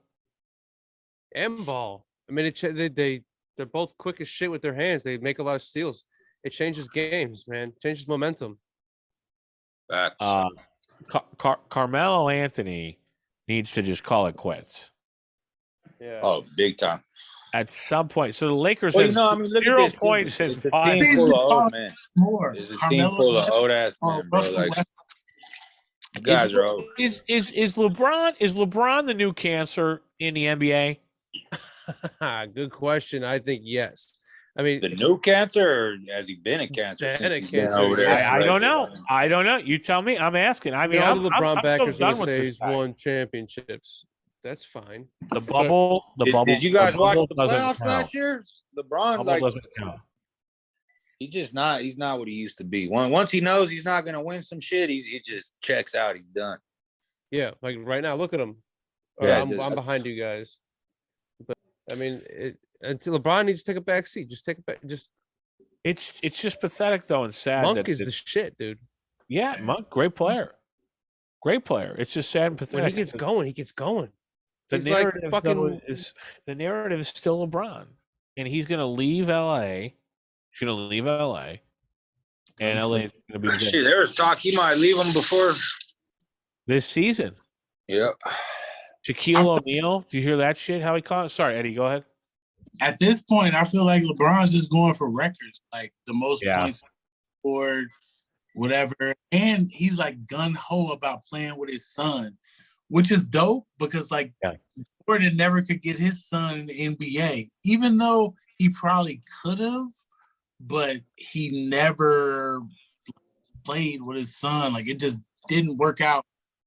And Ball. I mean, they're both quick as shit with their hands. They make a lot of steals. It changes games, man. Changes momentum. Facts. Carmelo Anthony needs to just call it quits. Yeah. Oh, big time. At some point, so the Lakers Well, have look 0 at this points team. since It's a 5 team full of old men. More. It's a team full of old ass men, bro. Like, you guys are old. Is LeBron the new cancer in the NBA? Good question. I think yes. I mean, The new cancer, or has he been a cancer Been since a he's been cancer, over there? yeah. I don't know. I don't know. You tell me. I'm asking. I mean, all the LeBron I'm backers so are done going to with say this he's guy. won championships. That's fine. The bubble. Did you guys watch the doesn't playoffs count. last year? LeBron, Bubble like, doesn't count. he's not what he used to be. Once he knows he's not going to win some shit, he just checks out. He's done. Yeah, like right now, look at him. Yeah, I'm behind you guys. But I mean, until LeBron needs to take a back seat. Just take a back. Just It's just pathetic though and sad. Monk that is the shit, dude. Yeah, Monk, great player. Great player. It's just sad and pathetic. When he gets going, he gets going. The He's like narrative fucking- the narrative is still LeBron, and he's going to leave LA. He's going to leave LA, and LA is going to be Shit, there was talk he might leave him before. this season. Yep. Shaquille O'Neal, do you hear that shit? How he called it? Sorry, Eddie, go ahead. At this point, I feel like LeBron's just going for records, like the most points scored, whatever. And he's like gun-ho about playing with his son, which is dope because like Jordan never could get his son in the NBA, even though he probably could have, but he never played with his son. Like it just didn't work out.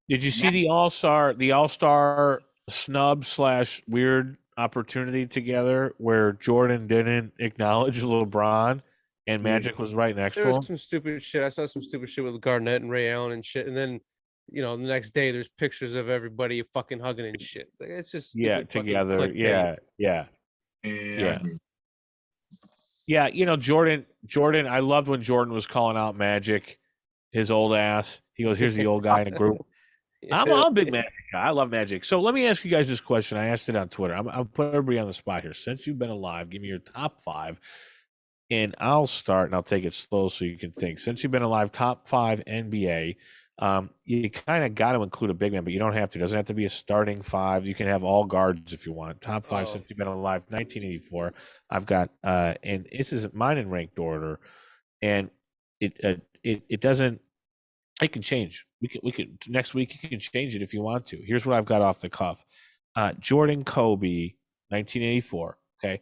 Did you see the All-Star snub / weird opportunity together where Jordan didn't acknowledge LeBron and Magic was right next There to him? was some stupid shit. I saw some stupid shit with Garnett and Ray Allen and shit. And then, the next day there's pictures of everybody fucking hugging and shit. Like, it's just stupid fucking together. clickbait. Yeah. Jordan, I loved when Jordan was calling out Magic, his old ass. He goes, here's the old guy in a group. I'm a big Magic guy. I love Magic. So let me ask you guys this question. I asked it on Twitter. I'll put everybody on the spot here. Since you've been alive, give me your top 5. And I'll start and I'll take it slow so you can think. Since you've been alive, top 5 NBA You kind of got to include a big man, but you don't have to. It doesn't have to be a starting five. You can have all guards if you want. Top five since you've been alive, 1984. I've got, and this is mine in ranked order, and it doesn't. It can change. We could next week. You can change it if you want to. Here's what I've got off the cuff: Jordan, Kobe, 1984. Okay,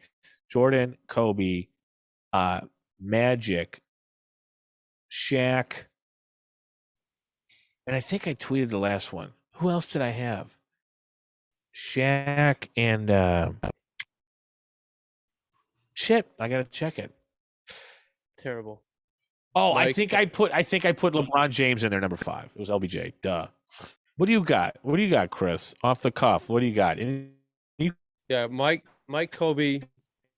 Jordan, Kobe, Magic, Shaq, and I think I tweeted the last one. Who else did I have? Shaq and shit. I gotta check it. Terrible. Oh, Mike. I think I put LeBron James in there, number 5. It was LBJ. Duh. What do you got? What do you got, Chris? Off the cuff. What do you got? Yeah, Mike, Kobe,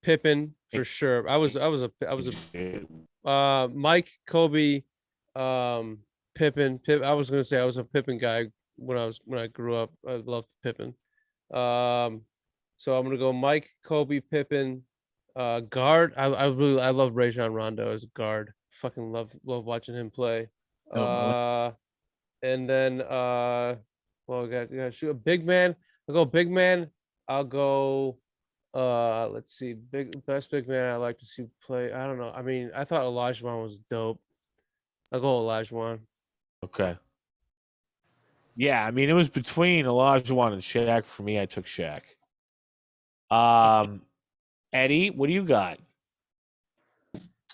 Pippen for sure. I was a Mike, Kobe, Pippen. I was gonna say I was a Pippen guy when I grew up. I loved Pippen. So I'm gonna go Mike, Kobe, Pippen, guard. I love Rajon Rondo as a guard. Fucking love watching him play. And then well, got shoot a big man. I'll go big man. I'll go let's see, best big man I like to see play. I don't know. I mean, I thought Olajuwon was dope. I'll go Olajuwon. Okay. Yeah, I mean it was between Olajuwon and Shaq for me. I took Shaq. Eddie, what do you got?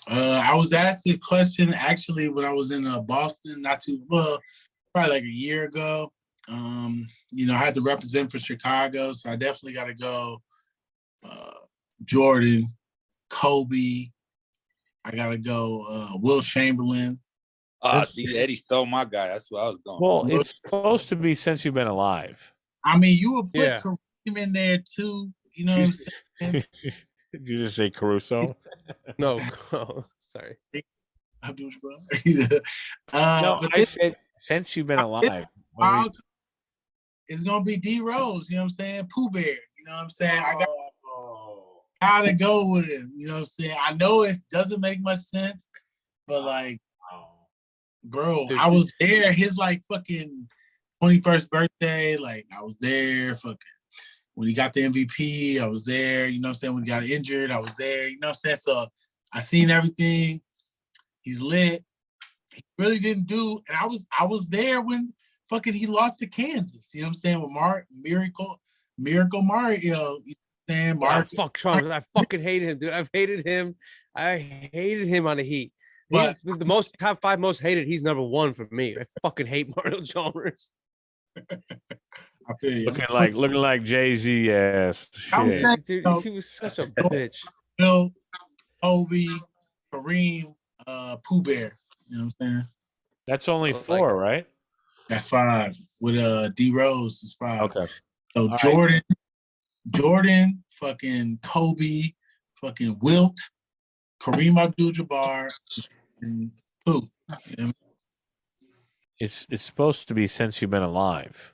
I was asked a question actually when I was in Boston, probably like a year ago. I had to represent for Chicago, so I definitely got to go Jordan, Kobe. I got to go Will Chamberlain. See, Eddie stole my guy. That's what I was going. Well, it's supposed to be since you've been alive. I mean, you would put Kareem in there too. You know what I'm saying? Did you just say Caruso? No, sorry. No, I said since you've been alive. It's gonna be D Rose. You know what I'm saying? Pooh Bear. You know what I'm saying? I gotta go with him. You know what I'm saying? I know it doesn't make much sense, but like, bro, I was there. His like fucking 21st birthday. Like I was there. Fucking. When he got the MVP, I was there. You know what I'm saying? When he got injured, I was there. You know what I'm saying? So I seen everything. He's lit. He really didn't do, and I was there when fucking he lost to Kansas. You know what I'm saying? With Miracle Mario. You know what I'm saying? Fuck Sean. I fucking hated him, dude. I hated him on the Heat. He's the top 5 most hated. He's number 1 for me. I fucking hate Mario Chalmers. Looking like Jay-Z ass. Shit. Dude, he was such a bitch. Kobe, Kareem, Pooh Bear. You know what I'm saying? That's only 4, right? That's 5. With D Rose is 5. Okay. So all Jordan, fucking Kobe, fucking Wilt, Kareem Abdul-Jabbar, and Pooh. You know? It's supposed to be since you've been alive.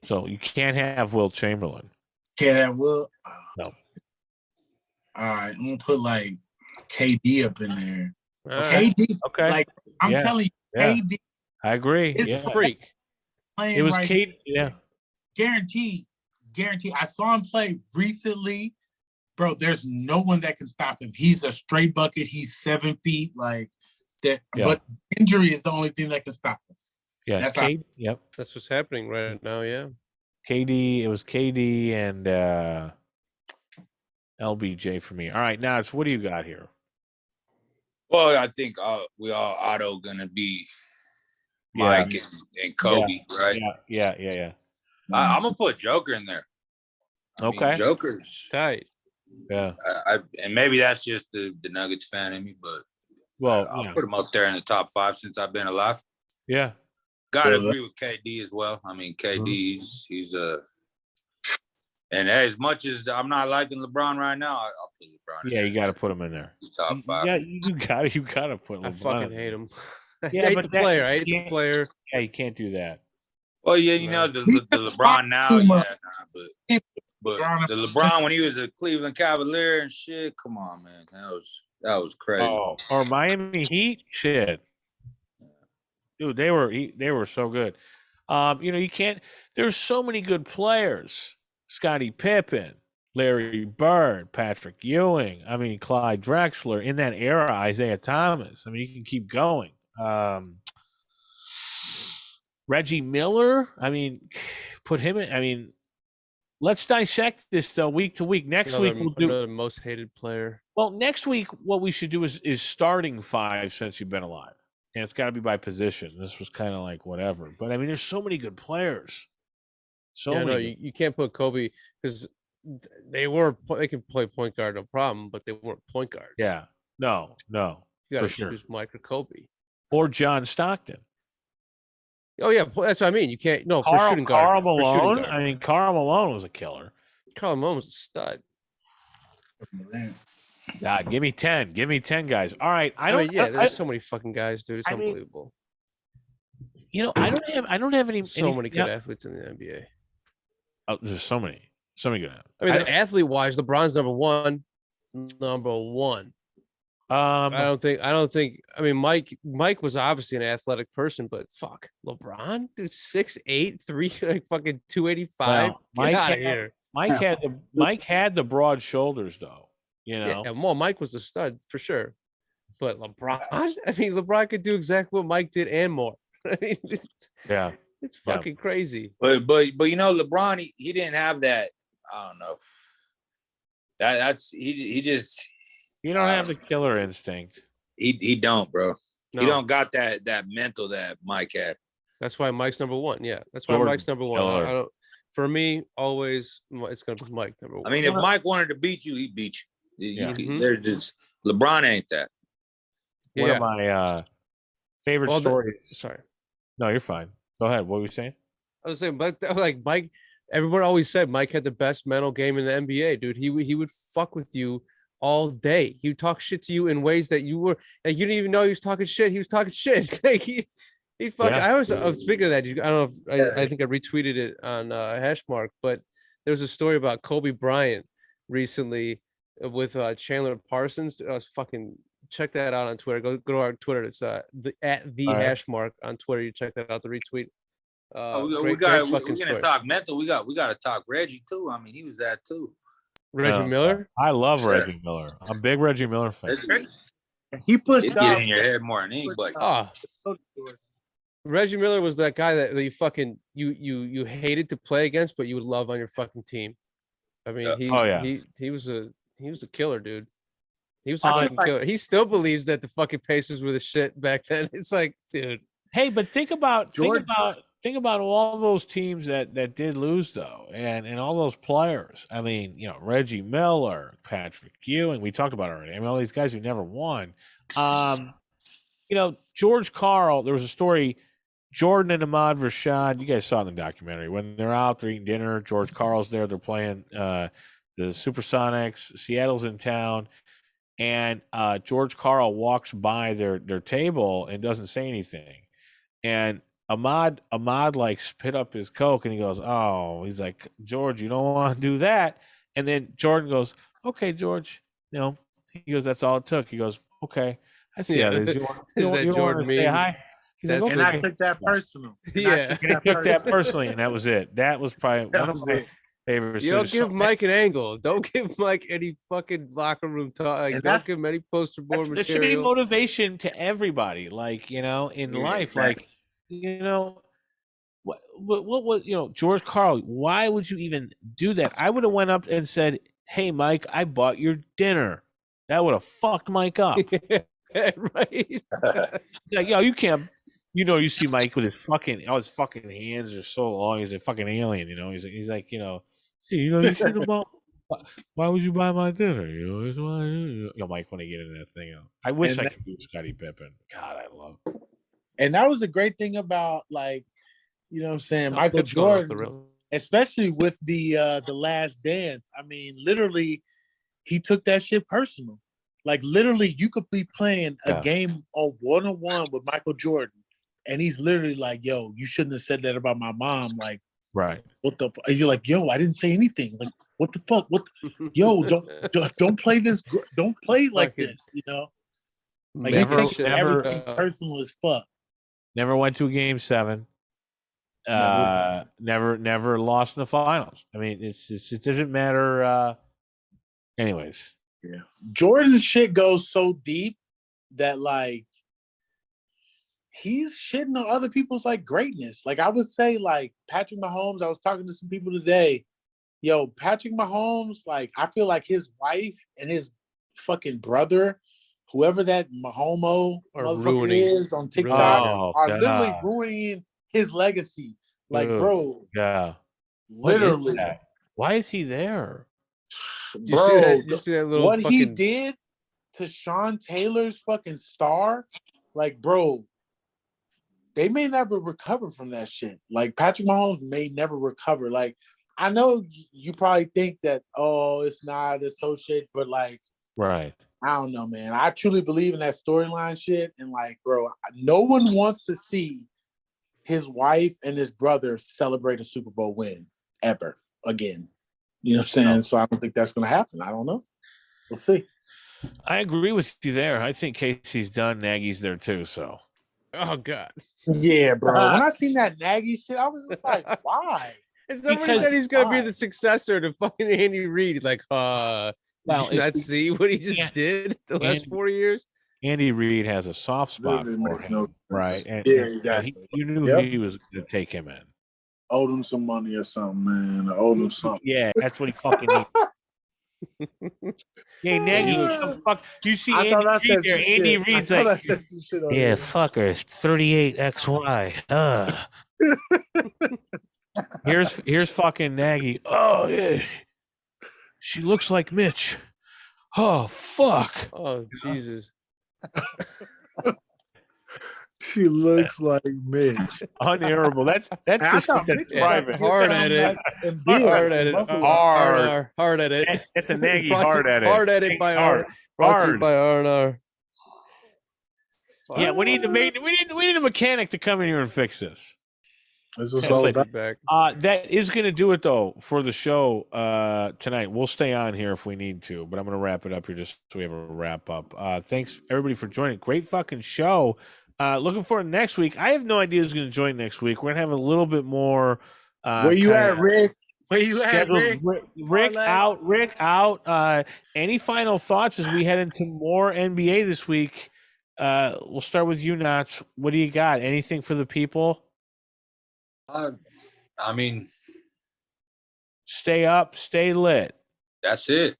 So you can't have Will Chamberlain. Can't have Will? No. All right, I'm gonna put like KD up in there. KD, okay. Like I'm telling you, KD. I agree. It's a freak. It was KD. Yeah. Guaranteed. I saw him play recently, bro. There's no one that can stop him. He's a straight bucket. He's 7 feet, like that. Yeah. But injury is the only thing that can stop him. Yeah, yep. That's what's happening right now, yeah. KD, it was KD and LBJ for me. All right, now what do you got here? Well, I think we all auto gonna be Mike and Kobe, right? Yeah. I'm gonna put Joker in there. I mean, Joker's tight. Yeah. And maybe that's just the Nuggets fan in me, but I'll put him up there in the top 5 since I've been alive. Yeah. Gotta agree with KD as well. I mean, KD, he's and as much as I'm not liking LeBron right now, I'll put LeBron in there. You got to put him in there. He's top 5. Yeah, you got to put LeBron. I fucking hate him. Yeah, I hate the player. I hate the player. Yeah, you can't do that. Well, yeah, you know the LeBron now, but the LeBron when he was a Cleveland Cavalier and shit. Come on, man, that was crazy. Oh, or Miami Heat, shit. Dude, they were so good. You can't. There's so many good players. Scottie Pippen, Larry Bird, Patrick Ewing. I mean, Clyde Drexler. In that era, Isaiah Thomas. I mean, you can keep going. Reggie Miller. I mean, put him in. I mean, let's dissect this though week to week. Next week we'll do another most hated player. Well, next week what we should do is starting 5 since you've been alive, and it's got to be by position. This was kind of like whatever, but I mean, there's so many good players. You can't put Kobe because they can play point guard, no problem, but they weren't point guards. Yeah, no, You got to for sure. choose Mike or Kobe. Or John Stockton. Oh yeah, that's what I mean. You can't for shooting guard. Karl for shooting Malone. guard. I mean, Karl Malone was a killer. Karl Malone was a stud. God, give me 10. Give me 10 guys. All right. There's so many fucking guys, dude. It's unbelievable. I don't have any Many good athletes in the NBA. Oh, there's so many good. I mean, athlete-wise, LeBron's number one. I don't think. I mean, Mike was obviously an athletic person, but fuck, LeBron, dude, 6'8", 3 like fucking 285. Get out of here. Mike had the broad shoulders though. Well, Mike was a stud for sure, but LeBron. I mean, LeBron could do exactly what Mike did and more. I mean, it's fucking crazy. But LeBron, he didn't have that. I don't know. That's he just. You don't have the killer instinct. He don't, bro. No. He don't got that mental that Mike had. That's why Mike's number one. Yeah, that's why Mike's number one. For me, always it's gonna be Mike number one. I mean, if Mike wanted to beat you, he'd beat you. There's just LeBron ain't that. One of my favorite stories. Sorry. No, you're fine. Go ahead. What were you saying? I was saying, but like Mike, everyone always said Mike had the best mental game in the NBA, dude. He would fuck with you all day. He would talk shit to you in ways that you were like you didn't even know he was talking shit. He was talking shit. Like he fucking. Yeah. I speaking of that. I don't know. I think I retweeted it on Hashmark, but there was a story about Kobe Bryant recently with Chandler Parsons. I was fucking check that out on Twitter. Go to our Twitter. It's the Hashmark on Twitter. You check that out. The retweet. We're gonna talk mental. We got to talk Reggie too. I mean, he was that too. Reggie Miller. I love Reggie Miller. I'm a big Reggie Miller fan. He pushed It out. get in your head more than anybody. Reggie Miller was that guy that you fucking you hated to play against, but you would love on your fucking team. I mean, he was a killer, dude. He was a fucking killer. He still believes that the fucking Pacers were the shit back then. It's like, dude. Hey, but think about all those teams that did lose though, and all those players. I mean, Reggie Miller, Patrick Ewing. We talked about it already. I mean, all these guys who never won. George Karl. There was a story. Jordan and Ahmad Rashad. You guys saw in the documentary when they're out, they're eating dinner. George Karl's there. They're playing the Supersonics. Seattle's in town. And George Karl walks by their table and doesn't say anything. And Ahmad like spit up his Coke and he goes, "Oh," he's like, "George, you don't want to do that." And then Jordan goes, "Okay, George." He goes, "That's all it took." He goes, "Okay, I see how it is. You want to say hi?" He's like, And I took that personal. I took that personally, and that was it. That was probably one of my favorites. You don't give Mike an angle. Don't give Mike any fucking locker room talk. Like, don't give him any poster board material. There should be motivation to everybody, like in life, exactly. what George Karl. Why would you even do that? I would have went up and said, "Hey, Mike, I bought your dinner." That would have fucked Mike up. Right? Like, you can't. You see Mike with his fucking hands are so long. He's a fucking alien. He's like, hey, you should have bought. Why would you buy my dinner? Mike, when I get into that thing, I wish I could do Scottie Pippen. God, I love. And that was the great thing about what I'm saying, Michael Jordan, especially with the Last Dance. I mean, literally, he took that shit personal. Like literally, you could be playing a game on 1-on-1 with Michael Jordan. And he's literally like, "Yo, you shouldn't have said that about my mom." Like, right? What the? And you're like, "Yo, I didn't say anything." Like, what the fuck? What? Yo, don't play this. Don't play like this. Like, never everything personal as fuck. Never went to a game 7. Never lost in the finals. I mean, it doesn't matter. Anyways, Yeah, Jordan's shit goes so deep that like he's shitting on other people's like greatness. Like I would say, like Patrick Mahomes. I was talking to some people today. Yo, Patrick Mahomes. Like I feel like his wife and his fucking brother, whoever that Mahomo motherfucker is on TikTok, are literally ruining his legacy. Like, bro, yeah, literally. Why is he there? Bro, you see that little what fucking... he did to Sean Taylor's fucking star, like, bro, they may never recover from that shit. Like, Patrick Mahomes may never recover. Like, I know you probably think that, oh, it's not associated, but like, right. I don't know, man. I truly believe in that storyline shit. And like, bro, no one wants to see his wife and his brother celebrate a Super Bowl win ever again. You know what I'm saying? No. So I don't think that's going to happen. I don't know. We'll see. I agree with you there. I think Casey's done. Nagy's there too. So, oh god, yeah, bro. When I seen that Nagy shit, I was just like, why? And somebody said he's gonna be the successor to fucking Andy Reid. Like, well, did you not see what he just did the last 4 years? Andy Reid has a soft spot for him, right? And, yeah, exactly. You knew he was going to take him in. Owed him some money or something, man. I owed him something. Yeah, that's what he fucking needs. Yeah, Nagy, you see Andy Reid there? Andy Reid's like, yeah, fuckers, 38XY. Here's fucking Nagy. Oh, yeah. She looks like Mitch. Oh, fuck. Oh, Jesus. She looks like Mitch. Unairable. That's private. Hard at it. Hard at it. Hard at it. It's a Nagy hard at it. Hard at it by R. Hard by R&R. Yeah, we need the mechanic to come in here and fix this. This was all about. That is going to do it though for the show tonight. We'll stay on here if we need to, but I'm going to wrap it up here just so we have a wrap up. Thanks everybody for joining. Great fucking show. Looking forward to next week. I have no idea who's going to join next week. We're going to have a little bit more. Where you at, Rick? Where you at, Rick? Rick out. Rick out. Any final thoughts as we head into more NBA this week? We'll start with you, Knotz. What do you got? Anything for the people? I mean, stay up, stay lit. That's it.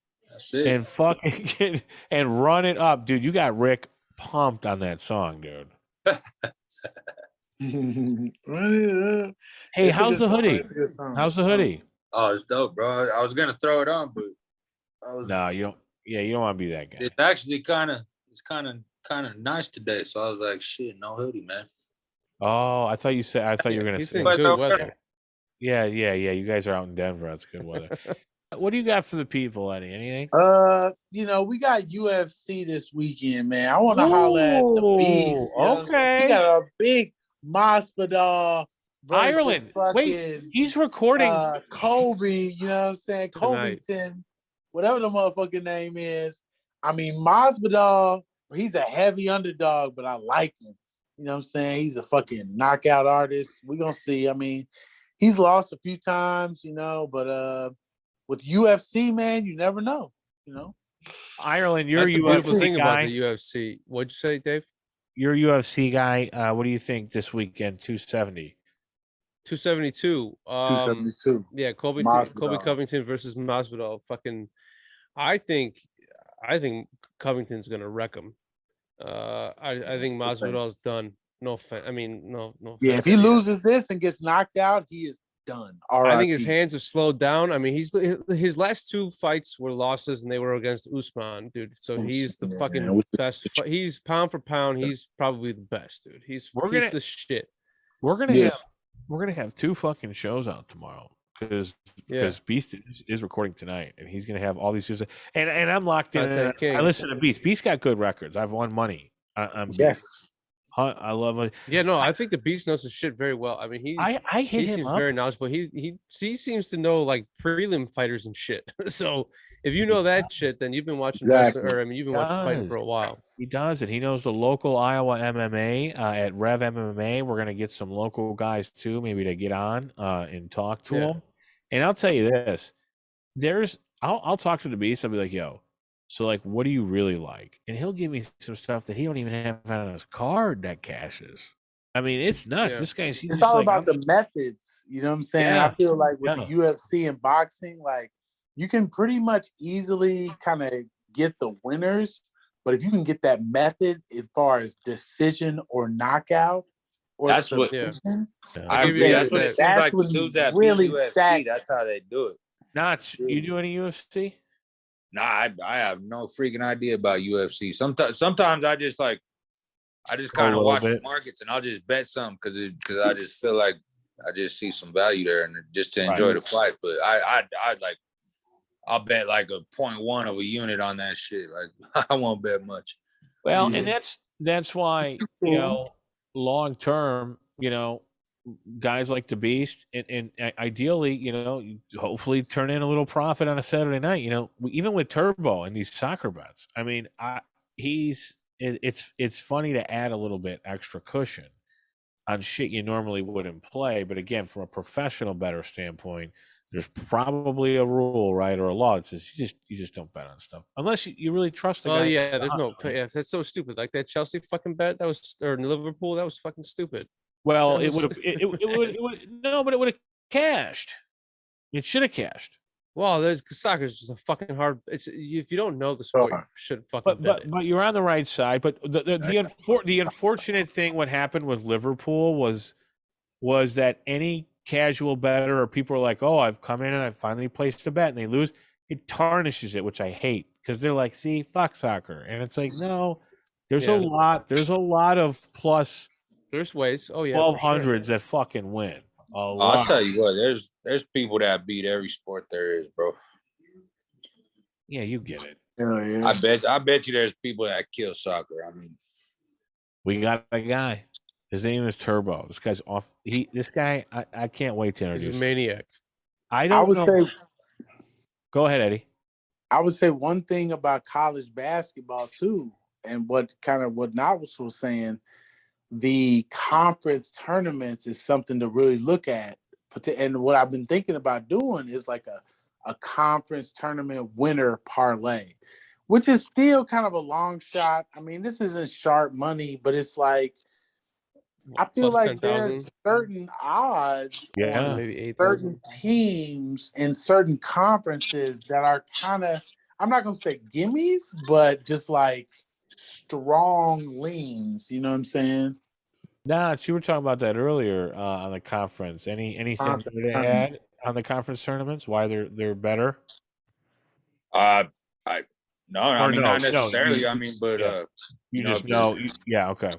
And fucking and run it up, dude. You got Rick pumped on that song, dude. Run it up. Hey, how's the hoodie? How's the hoodie? Oh, it's dope, bro. I was gonna throw it on, but no, you don't. Yeah, you don't want to be that guy. It's actually kind of nice today. So I was like, shit, no hoodie, man. Oh, I thought you were gonna say good weather. Yeah. You guys are out in Denver. That's good weather. What do you got for the people, Eddie? Anything? We got UFC this weekend, man. I want to holler at the Beast. Okay. We got a big Masvidal Ireland. Wait, he's recording. Kobe, you know what I'm saying? Covington, whatever the motherfucking name is. I mean, Masvidal, he's a heavy underdog, but I like him. You know what I'm saying? He's a fucking knockout artist. We're going to see. I mean, he's lost a few times, but with UFC, man, you never know, Ireland, you're That's a the beautiful UFC thing guy. about the UFC. What'd you say, Dave? You're a UFC guy. What do you think this weekend? 270. 272. 272. Yeah, Kobe Covington versus Masvidal. Fucking, I think Covington's gonna wreck him. I think Masvidal's done. No offense. I mean, no. Yeah, if he loses this and gets knocked out, he is done. I think his hands have slowed down. I mean, his last 2 fights were losses, and they were against Usman, dude. So he's the fucking best. He's pound for pound. He's probably the best, dude. He's the shit. We're gonna have 2 fucking shows out tomorrow because Beast is recording tonight, and he's gonna have all these shows. And I'm locked in. I listen to Beast. Beast got good records. I've won money. I'm yes. I love it. Yeah, no, I think the Beast knows his shit very well. I mean, I hit he him seems up. very knowledgeable. He seems to know like prelim fighters and shit. So if you know that shit, then you've been watching Exactly. wrestling, or I mean, you've been watching fighting for a while. He does it. He knows the local Iowa MMA at Rev MMA. We're gonna get some local guys too, maybe to get on and talk to Yeah. them. And I'll tell you this: I'll talk to the Beast. I'll be like, "Yo, so like, what do you really like?" And he'll give me some stuff that he don't even have on his card that cashes. I mean, it's nuts. Yeah. This guy's he's It's just all like, about the methods. You know what I'm saying? Yeah. I feel like with Yeah. the UFC and boxing, like you can pretty much easily kind of get the winners, but if you can get that method as far as decision or knockout or That's what- submission, I give you agree. that- That's what it that- seems that's like. The when dudes that really beat UFC, stack. that's how they do it. Knotz, you do any UFC? Nah, I have no freaking idea about UFC. Sometimes I just kind of little watch the bit. markets and I'll just bet something because I just feel like I just see some value there and just to enjoy the fight. But I'll bet like a 0.1 of a unit on that shit. Like I won't bet much. Well, Yeah. and that's why, you know, long term, you know, guys like the Beast and ideally, you know, you hopefully turn in a little profit on a Saturday night, you know, even with Turbo and these soccer bets. I mean, it's funny to add a little bit extra cushion on shit you normally wouldn't play, but again, from a professional bettor standpoint, there's probably a rule, right, or a law that says you just don't bet on stuff unless you really trust the guy. Oh yeah, there's no. Right? Yeah, that's so stupid. Like that Chelsea fucking bet that was, or Liverpool, that was fucking stupid. Well, That it was- would have it would no, but it would have cashed. It should have cashed. Well, there's soccer is just a fucking hard. It's if you don't know the sport, you should fucking bet it. But you're on the right side. But the unfortunate thing, what happened with Liverpool was that any casual bettor or people are like, oh, I've come in and I finally placed a bet and they lose, it tarnishes it, which I hate because they're like, see, fuck soccer, and it's like, no, there's a lot of plus. There's ways. Oh yeah, for sure. 1200s that fucking win. I'll tell you what, there's people that beat every sport there is, bro. Yeah, you get it. Hell yeah. I bet you there's people that kill soccer. I mean, We got a guy. His name is Turbo. This guy's off. This guy, I can't wait to introduce He's a him. maniac. I I don't would know. say Go ahead, Eddie. I would say one thing about college basketball too, and what Knotz was saying, the conference tournaments is something to really look at. And what I've been thinking about doing is like a conference tournament winner parlay, which is still kind of a long shot. I mean, this isn't sharp money, but it's like I feel Plus like 10,000. there's certain odds Yeah. on Maybe 8,000. certain teams in certain conferences that are kind of, I'm not going to say gimmies, but just like strong leans. You know what I'm saying? Nah, you were talking about that earlier on the conference. Anything to add on the conference tournaments? Why they're better? I no, I Or mean no, not necessarily. you- I mean, but yeah. You know, just know. Yeah. Okay.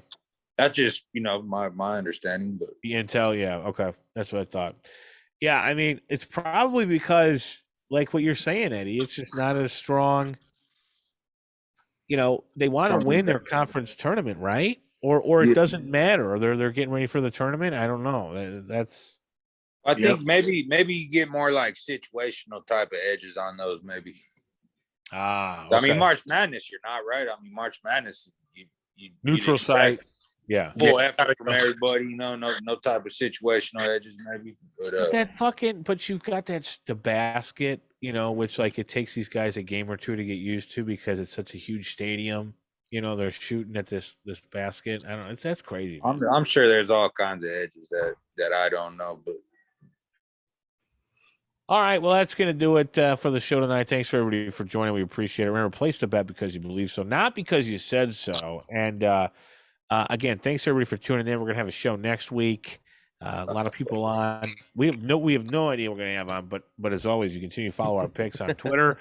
that's just my understanding. But The intel. Yeah. Okay. That's what I thought. Yeah. I mean, it's probably because, like what you're saying, Eddie, it's just not as strong. You know, they want to win their conference tournament, right? Or it Yeah. doesn't matter. Or they're getting ready for the tournament. I don't know. That's I think maybe you get more like situational type of edges on those. Maybe. okay. I mean, March Madness, you're not right. I mean, March Madness, you neutral expect site. Yeah. full effort from everybody. No type of situational edges, maybe. But you've got the basket, which like it takes these guys a game or two to get used to because it's such a huge stadium. They're shooting at this basket. I don't know. That's crazy. I'm sure there's all kinds of edges that I don't know, but. All right, well, that's going to do it for the show tonight. Thanks for everybody for joining. We appreciate it. Remember, place the bet because you believe so, not because you said so. And again, thanks everybody for tuning in. We're going to have a show next week. A lot of people on. We have no idea we're going to have on, but as always, you continue to follow our picks on Twitter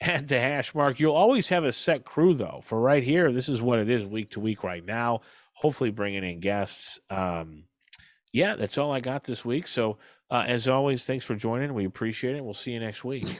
at the Hashmark. You'll always have a set crew though. For right here, this is what it is week to week right now. Hopefully, bringing in guests. Yeah, that's all I got this week. So, as always, thanks for joining. We appreciate it. We'll see you next week.